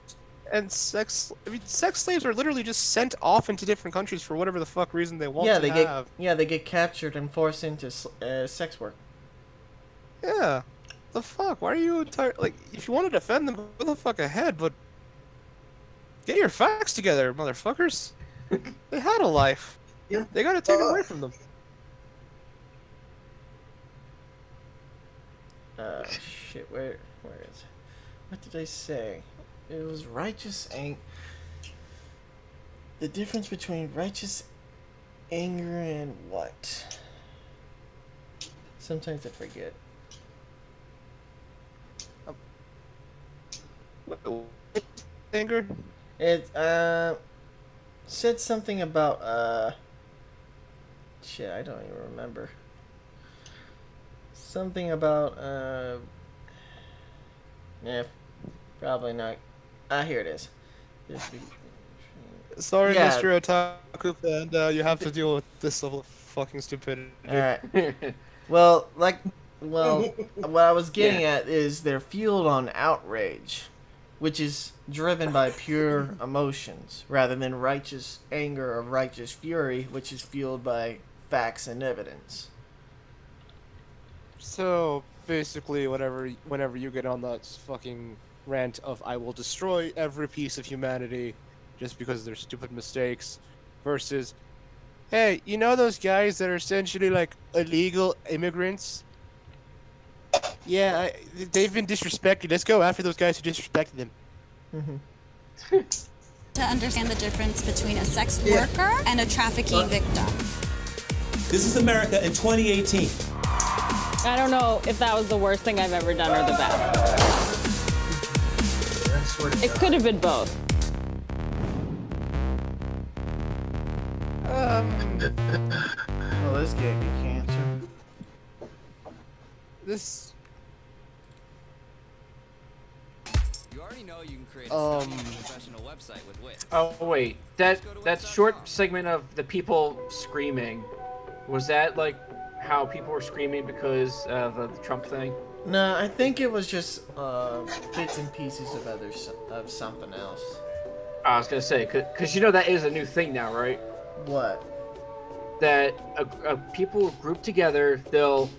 and sex slaves are literally just sent off into different countries for whatever the fuck reason they want to have. They get captured and forced into sex work. Yeah. The fuck? Why are you if you want to defend them, go the fuck ahead, but get your facts together, motherfuckers. They had a life. Yeah. They gotta take it away from them. Shit, where is it? What did I say? It was righteous the difference between righteous anger and what? Sometimes I forget. Anger? It said something about shit, I don't even remember. Something about probably not. Here it is. Sorry, Mr. Otaku, and you have to deal with this level of fucking stupidity. Alright. Well, what I was getting at is they're fueled on outrage, which is driven by pure emotions, rather than righteous anger or righteous fury, which is fueled by facts and evidence. So, basically, whenever you get on that fucking rant of I will destroy every piece of humanity just because of their stupid mistakes, versus, hey, you know those guys that are essentially like illegal immigrants? Yeah, they've been disrespected. Let's go after those guys who disrespected them. To understand the difference between a sex worker and a trafficking victim. This is America in 2018. I don't know if that was the worst thing I've ever done or the best. It could have been both. Oh, this gave me cancer. This... You already know you can create a professional website with Wix. Oh wait, that short segment of the people screaming, was that like how people were screaming because of the Trump thing? No, I think it was just bits and pieces of something else. I was gonna say, cause you know that is a new thing now, right? What? that people will group together. They'll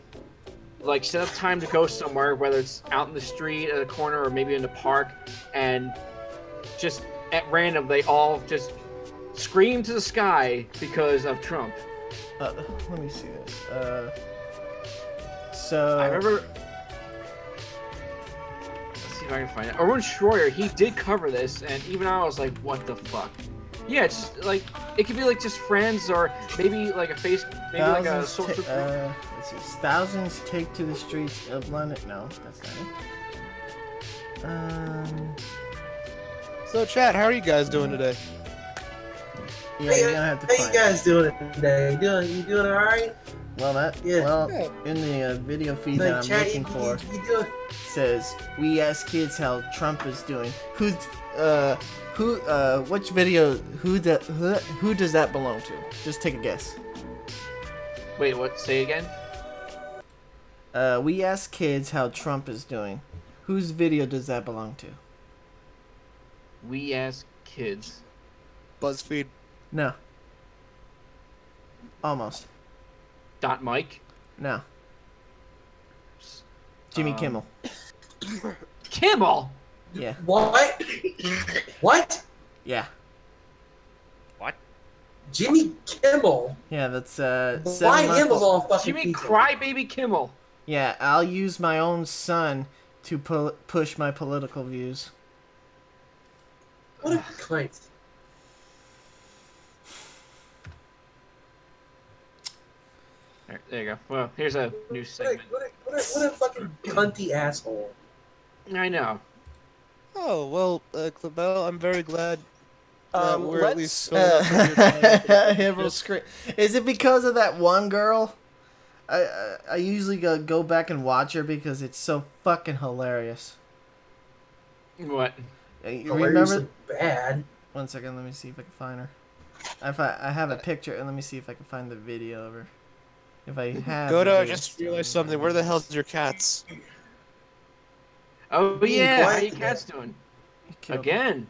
like set up time to go somewhere, whether it's out in the street, at a corner, or maybe in the park, and just at random they all just scream to the sky because of Trump. Let me see this. So I remember. Let's see if I can find it. Erwin Schroyer, he did cover this, and even I was like, "What the fuck?" Yeah, it's like it could be like just friends, or maybe like a maybe like a social group. Let's see. Thousands take to the streets of London. No, that's not it. So, chat, how are you guys doing today? Yeah, you're gonna have to How you guys doing today? You doing all right? Well, in the video feed that I'm looking for, says we ask kids how Trump is doing. Which video? Who does that belong to? Just take a guess. Wait, what? Say again. We ask kids how Trump is doing. Whose video does that belong to? We ask kids. BuzzFeed. No. Almost. Dot Mike? No. Jimmy Kimmel. Kimmel? Yeah. What? What? Yeah. What? Jimmy Kimmel? Yeah, that's Why him of all fucking Jimmy people? Crybaby Kimmel. Yeah, I'll use my own son to push my political views. What a cunt. Alright, there you go. Well, here's a new segment. What a fucking cunty asshole. I know. Oh, well, Clabell, I'm very glad that we're at least... Is it because of that one girl? I usually go back and watch her because it's so fucking hilarious. What? You remember? Bad. One second, let me see if I can find her. I have a picture, and let me see if I can find the video of her. If I have. I just realized something. Where the hell's your cats? Oh yeah, how you cats doing? Again.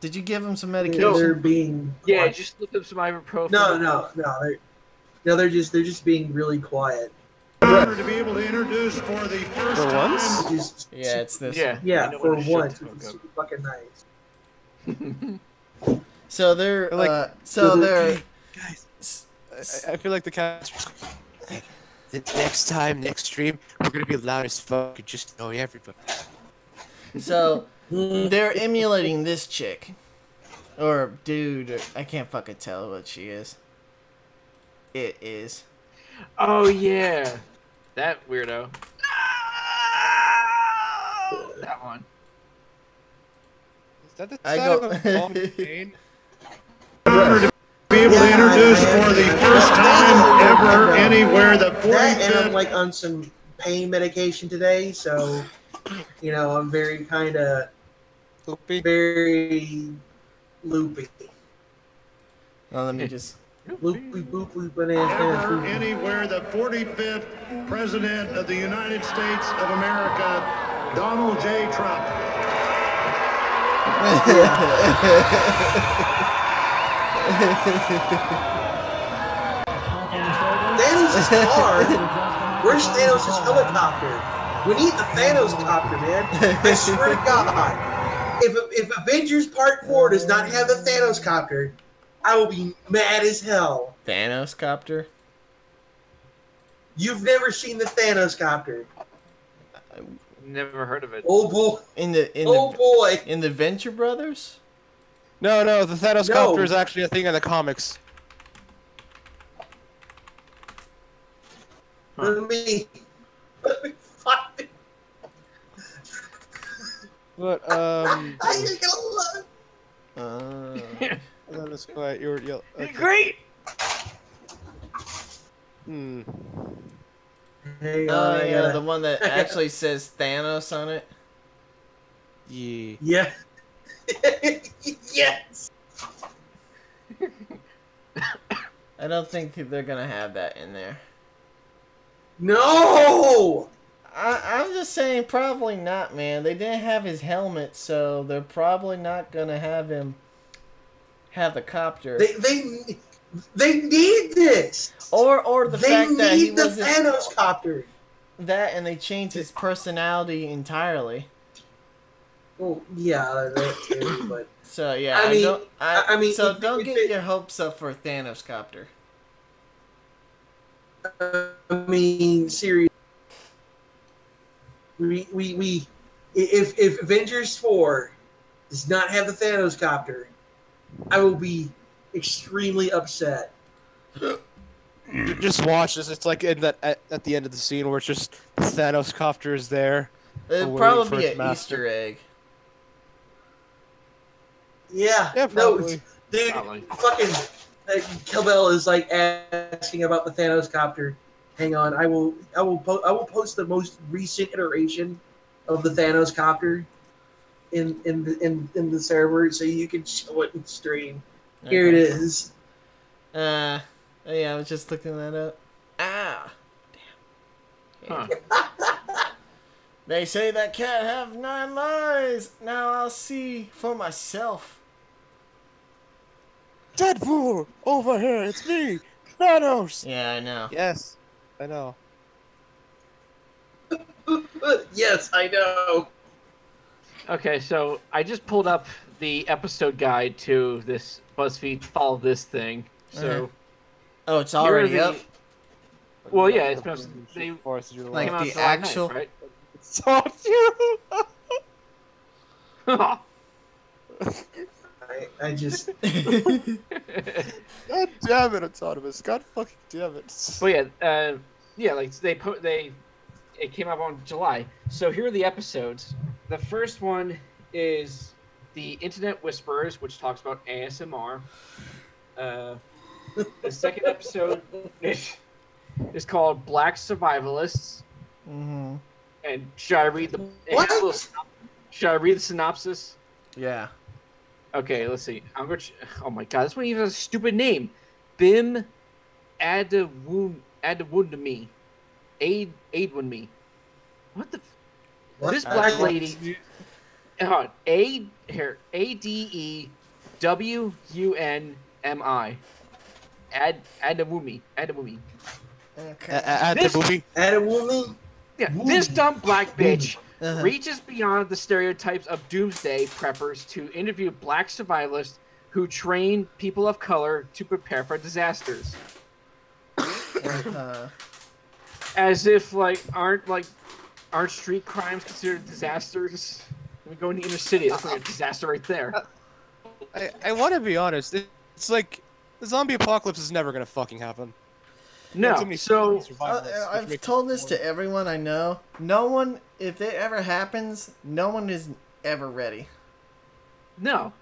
Did you give them some medication? They're being. Yeah, just look up some ibuprofen. No. They're just being really quiet. To be able to introduce for the first time. Yeah, it's this. Yeah, for once, it's super fucking nice. So they're guys. I feel like the cats. The next stream, we're gonna be loud as fuck and just annoy everybody. So they're emulating this chick, or dude. Or, I can't fucking tell what she is. It is. Oh yeah, that weirdo. That one. Is that the sound of a long pain? Be able to introduce for the first time ever anywhere the 45th. And I'm like on some pain medication today, so I'm very kind of very loopy. Well, let me just loopy boopy banana. Ever anywhere the 45th president of the United States of America, Donald J. Trump. Thanos' car. Where's Thanos' helicopter? We need the Thanos copter, man. I swear to God. If Avengers Part 4 does not have the Thanos copter, I will be mad as hell. Thanos copter? You've never seen the Thanos copter. Never heard of it. Oh boy. In the Venture Brothers? No, the Thanos copter is actually a thing in the comics. Let me find it. But I just gonna look. That is quiet. You're okay. Great. Yeah, the one that actually says Thanos on it. Yeah. Yes. I don't think they're gonna have that in there. No. I'm just saying, probably not, man. They didn't have his helmet, so they're probably not gonna have him have the copter. They need this. Or the fact that he need the wasn't Thanos copter. that, and they changed his personality entirely. Well, yeah, that too. But so yeah, I mean, so don't get your hopes up for Thanos copter. I mean, seriously, if Avengers 4 does not have the Thanos copter, I will be extremely upset. You just watch this. It's like in that at the end of the scene where it's just the Thanos copter is there. It'd probably be an Easter egg. Yeah, probably. Dude, fucking Kill Bill is like asking about the Thanos copter. Hang on, I will post the most recent iteration of the Thanos copter in the server so you can show it in stream. Okay. Here it is. Yeah, I was just looking that up. Ah, damn. Huh. They say that cat have 9 lives. Now I'll see for myself. Deadpool, over here, it's me, Thanos. Yeah, I know. Yes, I know. Yes, I know. Okay, so I just pulled up the episode guide to this BuzzFeed Follow This thing. So, oh, it's already up. Well, yeah, it's been like the actual. 9th, right? It's on you. I just. God damn it, Autonomous! God fucking damn it! Well, yeah, like it came up on July. So here are the episodes. The first one is the Internet Whisperers, which talks about ASMR. The second episode is called Black Survivalists. Mm-hmm. And should I read the synopsis? Yeah. Okay, let's see. I'm going to. Oh my god, this one even has a stupid name. Bim Adewundmi. Aidwunmi. What the? This black lady. Adewunmi. Adewunmi. Okay. Adewunmi. Yeah, this dumb black bitch reaches beyond the stereotypes of doomsday preppers to interview black survivalists who train people of color to prepare for disasters. As if aren't street crimes considered disasters? We go in the inner city. That's like a disaster right there. I want to be honest. It's like the zombie apocalypse is never gonna fucking happen. No, so I've told this to everyone I know. No one, if it ever happens, no one is ever ready. No.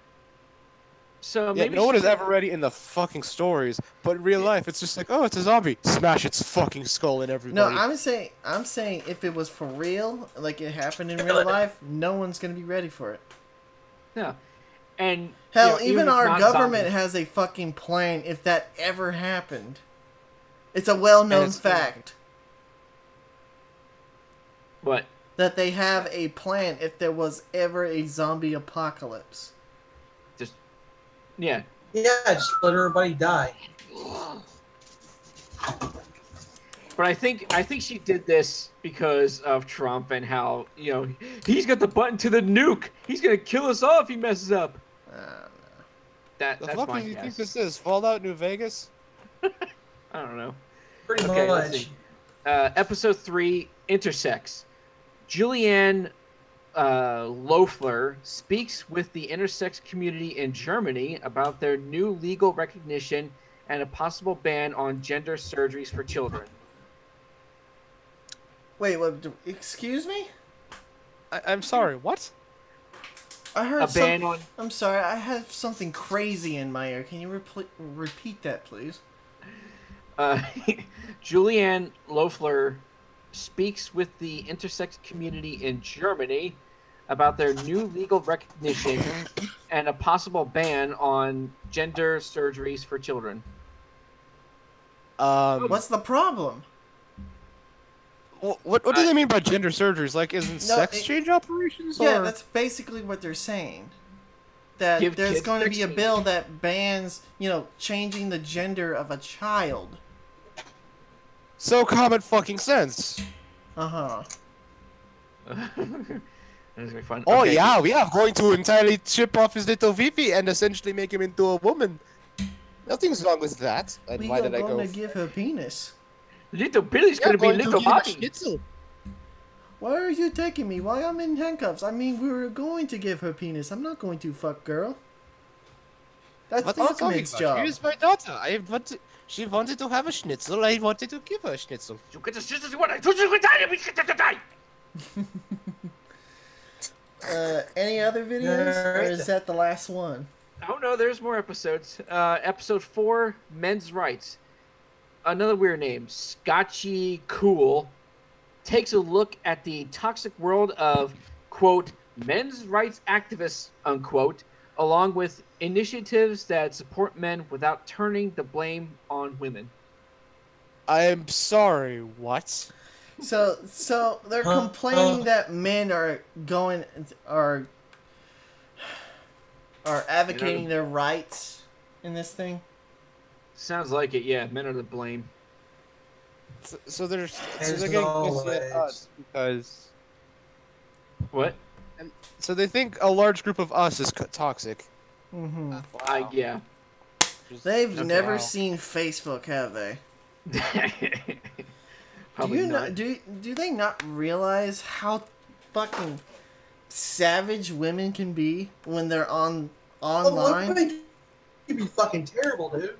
So yeah, maybe no one is ever ready in the fucking stories, but in real life, it's just like, oh, it's a zombie, smash its fucking skull in everybody. No, I'm saying if it was for real, like it happened in real life, no one's gonna be ready for it. No, and hell, even our government has a fucking plan if that ever happened. It's a well-known fact. What? That they have a plan if there was ever a zombie apocalypse. Just, yeah. Yeah, just let everybody die. But I think she did this because of Trump and how, he's got the button to the nuke. He's gonna kill us all if he messes up. That's the fuck my do you guess. think this is? Fallout New Vegas? I don't know. Pretty much. Let's see. Episode 3, Intersex. Julianne Loeffler speaks with the intersex community in Germany about their new legal recognition and a possible ban on gender surgeries for children. Wait, what? Excuse me? I'm sorry, what? I heard a ban on... I'm sorry, I have something crazy in my ear. Can you repeat that, please? Julianne Loeffler speaks with the intersex community in Germany about their new legal recognition and a possible ban on gender surgeries for children. What's the problem? What do they mean by gender surgeries? Like, isn't sex change operations? Yeah, or? That's basically what they're saying. that there's going to be a bill that bans, changing the gender of a child. So common fucking sense. Uh-huh. That's gonna be fun. Oh Okay. yeah, we are going to entirely chip off his little Vivi and essentially make him into a woman. Nothing's wrong with that. And We why are did I go? going to give her penis. Little Billy's gonna be little Bobby. Why are you taking me while I'm in handcuffs? I mean, we were going to give her penis. I'm not going to fuck girl. That's What are you talking Ahmed's about? job. She is my daughter. She wanted to have a schnitzel. I wanted to give her a schnitzel. You get the schnitzel you want. I told you to die. We get to die. Any other videos? Or is that the last one? Oh no, there's more episodes. Episode 4, Men's Rights. Another weird name, Scotchy Cool, takes a look at the toxic world of, quote, men's rights activists, unquote, along with initiatives that support men without turning the blame on women. I'm sorry, what? So they're complaining that men are advocating their rights in this thing. Sounds like it, yeah. Men are to blame. So they're getting no pissed at us because what? So they think a large group of us is toxic. Mm-hmm. Yeah. They've never seen Facebook, have they? Probably not. Do they not realize how fucking savage women can be when they're online? You'd be fucking terrible, dude.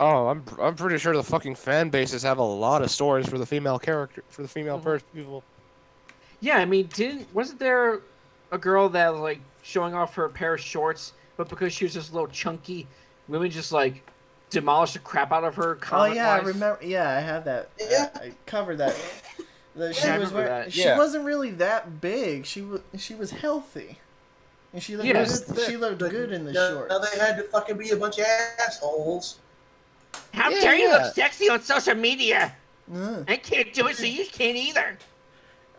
Oh, I'm pretty sure the fucking fan bases have a lot of stories for the female character, for the female people. Yeah, I mean, wasn't there a girl that was like showing off her pair of shorts, but because she was just a little chunky, women just like demolished the crap out of her? Oh yeah, I remember. Yeah, I have that. Yeah. I covered that. She wasn't really that big. She was healthy, and she looked good. She looked good in the shorts. Now they had to fucking be a bunch of assholes. How dare you look sexy on social media? I can't do it, so you can't either.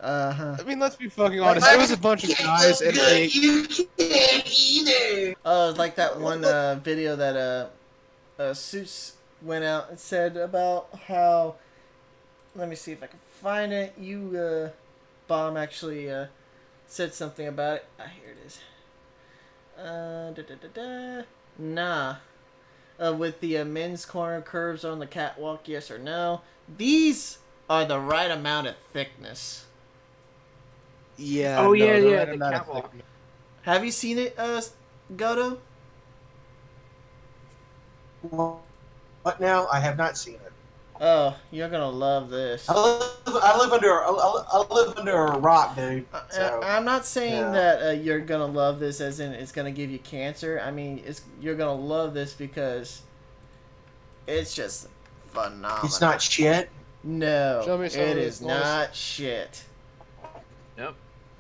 Uh-huh. I mean, let's be fucking honest. There was a bunch of guys and they... You can't either. Like that one video that Suits went out and said about how. Let me see if I can find it. You, Bomb actually said something about it. Here it is. Nah. With the men's corner curves on the catwalk, yes or no? These are the right amount of thickness. Yeah. Oh yeah, the yeah. right The amount of catwalk. thickness. Have you seen it, Goto? What now? I have not seen it. Oh, you're gonna love this. I live under a rock, dude. So, I'm not saying that you're gonna love this as in it's gonna give you cancer. I mean, you're gonna love this because it's just phenomenal. it's not shit. No, Show me some it of is this not shit. Nope.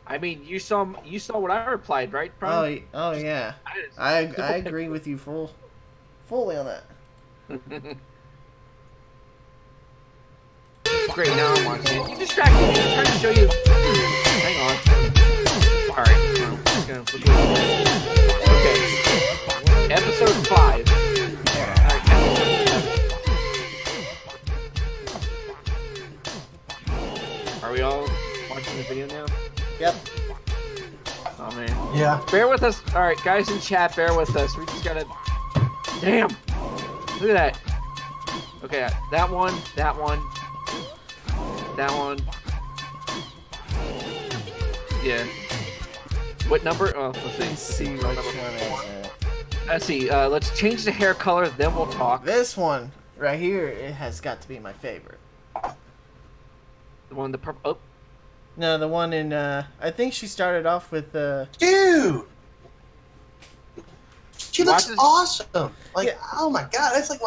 I mean, you saw what I replied, right, Brian? Oh yeah. I agree with you fully on that. Great, now I'm watching it. You distracted me. I'm trying to show you. Hang on. Alright. I'm just gonna flip it. Okay. Episode 5. Are we all watching the video now? Yep. Oh man. Yeah. Bear with us. Alright, guys in chat, bear with us. We just gotta. Damn! Look at that. Okay, that one. That one. Yeah. What number? Oh, let's see. Let's see. Let's change the hair color, then we'll talk. This one right here, it has got to be my favorite. The one, the purple. Oh. No, the one in. I think she started off with. Dude. She looks awesome. Like, oh my god, that's like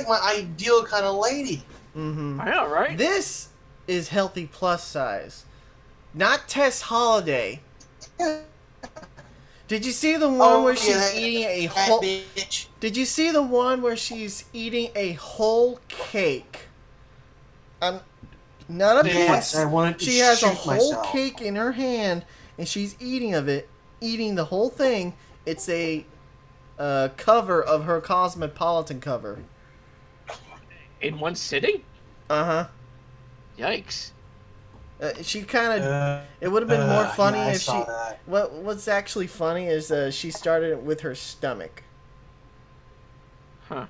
my ideal kind of lady. Mm-hmm. I know, right? This is healthy plus size, not Tess Holiday. Did you see the one where she's eating a whole? Did you see the one where she's eating a whole cake? Not a piece. She has a whole cake in her hand, and she's eating of it. eating the whole thing. It's a cover of her Cosmopolitan cover. In one sitting? Uh-huh. Yikes. She kind of... it would have been more funny if she... that. What's actually funny is she started it with her stomach. Huh.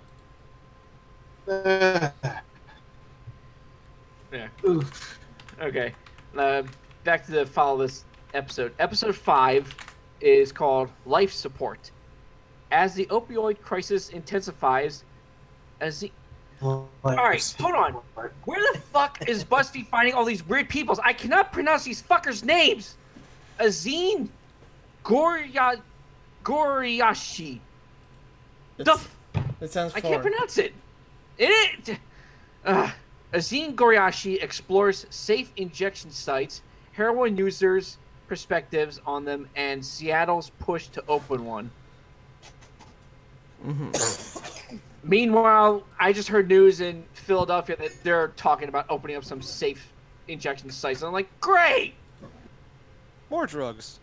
Uh, Yeah. Oof. Okay. Back to the follow this episode. Episode 5 is called Life Support. As the opioid crisis intensifies, Alright, hold on. Where the fuck is BuzzFeed finding all these weird peoples? I cannot pronounce these fuckers' names. Azine Goriashi. It sounds I foreign. can't pronounce it. Azine Goriashi explores safe injection sites, heroin users' perspectives on them, and Seattle's push to open one. Meanwhile, I just heard news in Philadelphia that they're talking about opening up some safe injection sites. I'm like, great! More drugs.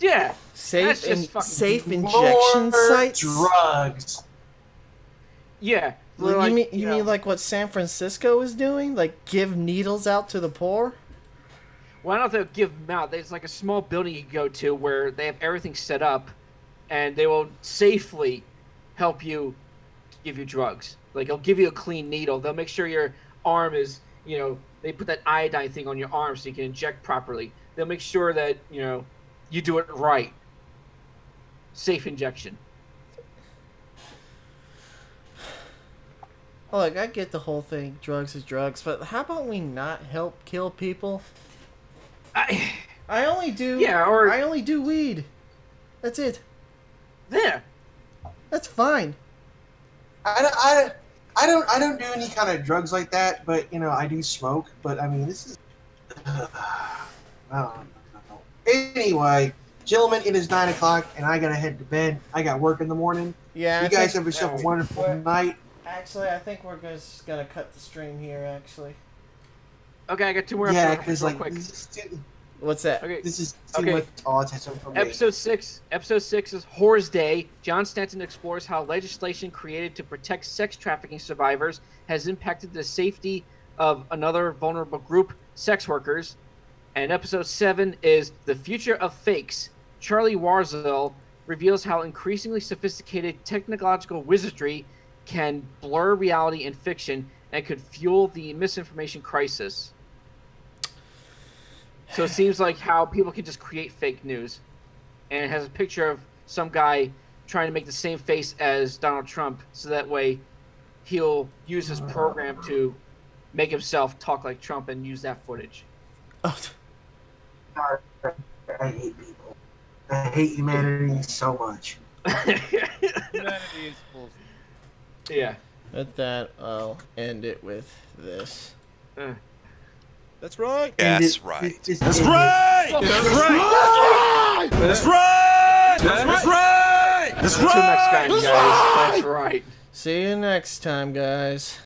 Yeah. Safe fucking injection sites? Drugs. Yeah. You mean like what San Francisco is doing? Like give needles out to the poor? Well, I don't know if they'll give them out. There's like a small building you can go to where they have everything set up, and they will safely help you give you drugs. Like, they'll give you a clean needle. They'll make sure your arm is, they put that iodine thing on your arm so you can inject properly. They'll make sure that, you do it right. Safe injection. Oh, look, I get the whole thing. Drugs is drugs, but how about we not help kill people? I only do. Yeah, or I only do weed. That's it. There. That's fine. I don't do any kind of drugs like that, but I do smoke. But I mean, this is. I don't know. Anyway, gentlemen, it is 9 o'clock, and I gotta head to bed. I got work in the morning. Yeah. You guys have yourself a wonderful night. Actually, I think we're just gonna cut the stream here. Actually. Okay, I got 2 more. Yeah, because quick. What's that? Okay. This is too much autism for me. Episode 6 is Whore's Day. John Stanton explores how legislation created to protect sex trafficking survivors has impacted the safety of another vulnerable group, sex workers. And episode 7 is The Future of Fakes. Charlie Warzel reveals how increasingly sophisticated technological wizardry can blur reality and fiction and could fuel the misinformation crisis. So it seems like how people can just create fake news. And it has a picture of some guy trying to make the same face as Donald Trump, so that way he'll use his program to make himself talk like Trump and use that footage. I hate people. I hate humanity so much. Humanity is bullshit. Yeah. With that, I'll end it with this. That's right. That's right. That's right. That's right. That's right. That's right. That's right. Until next time, guys. That's right. See you next time, guys.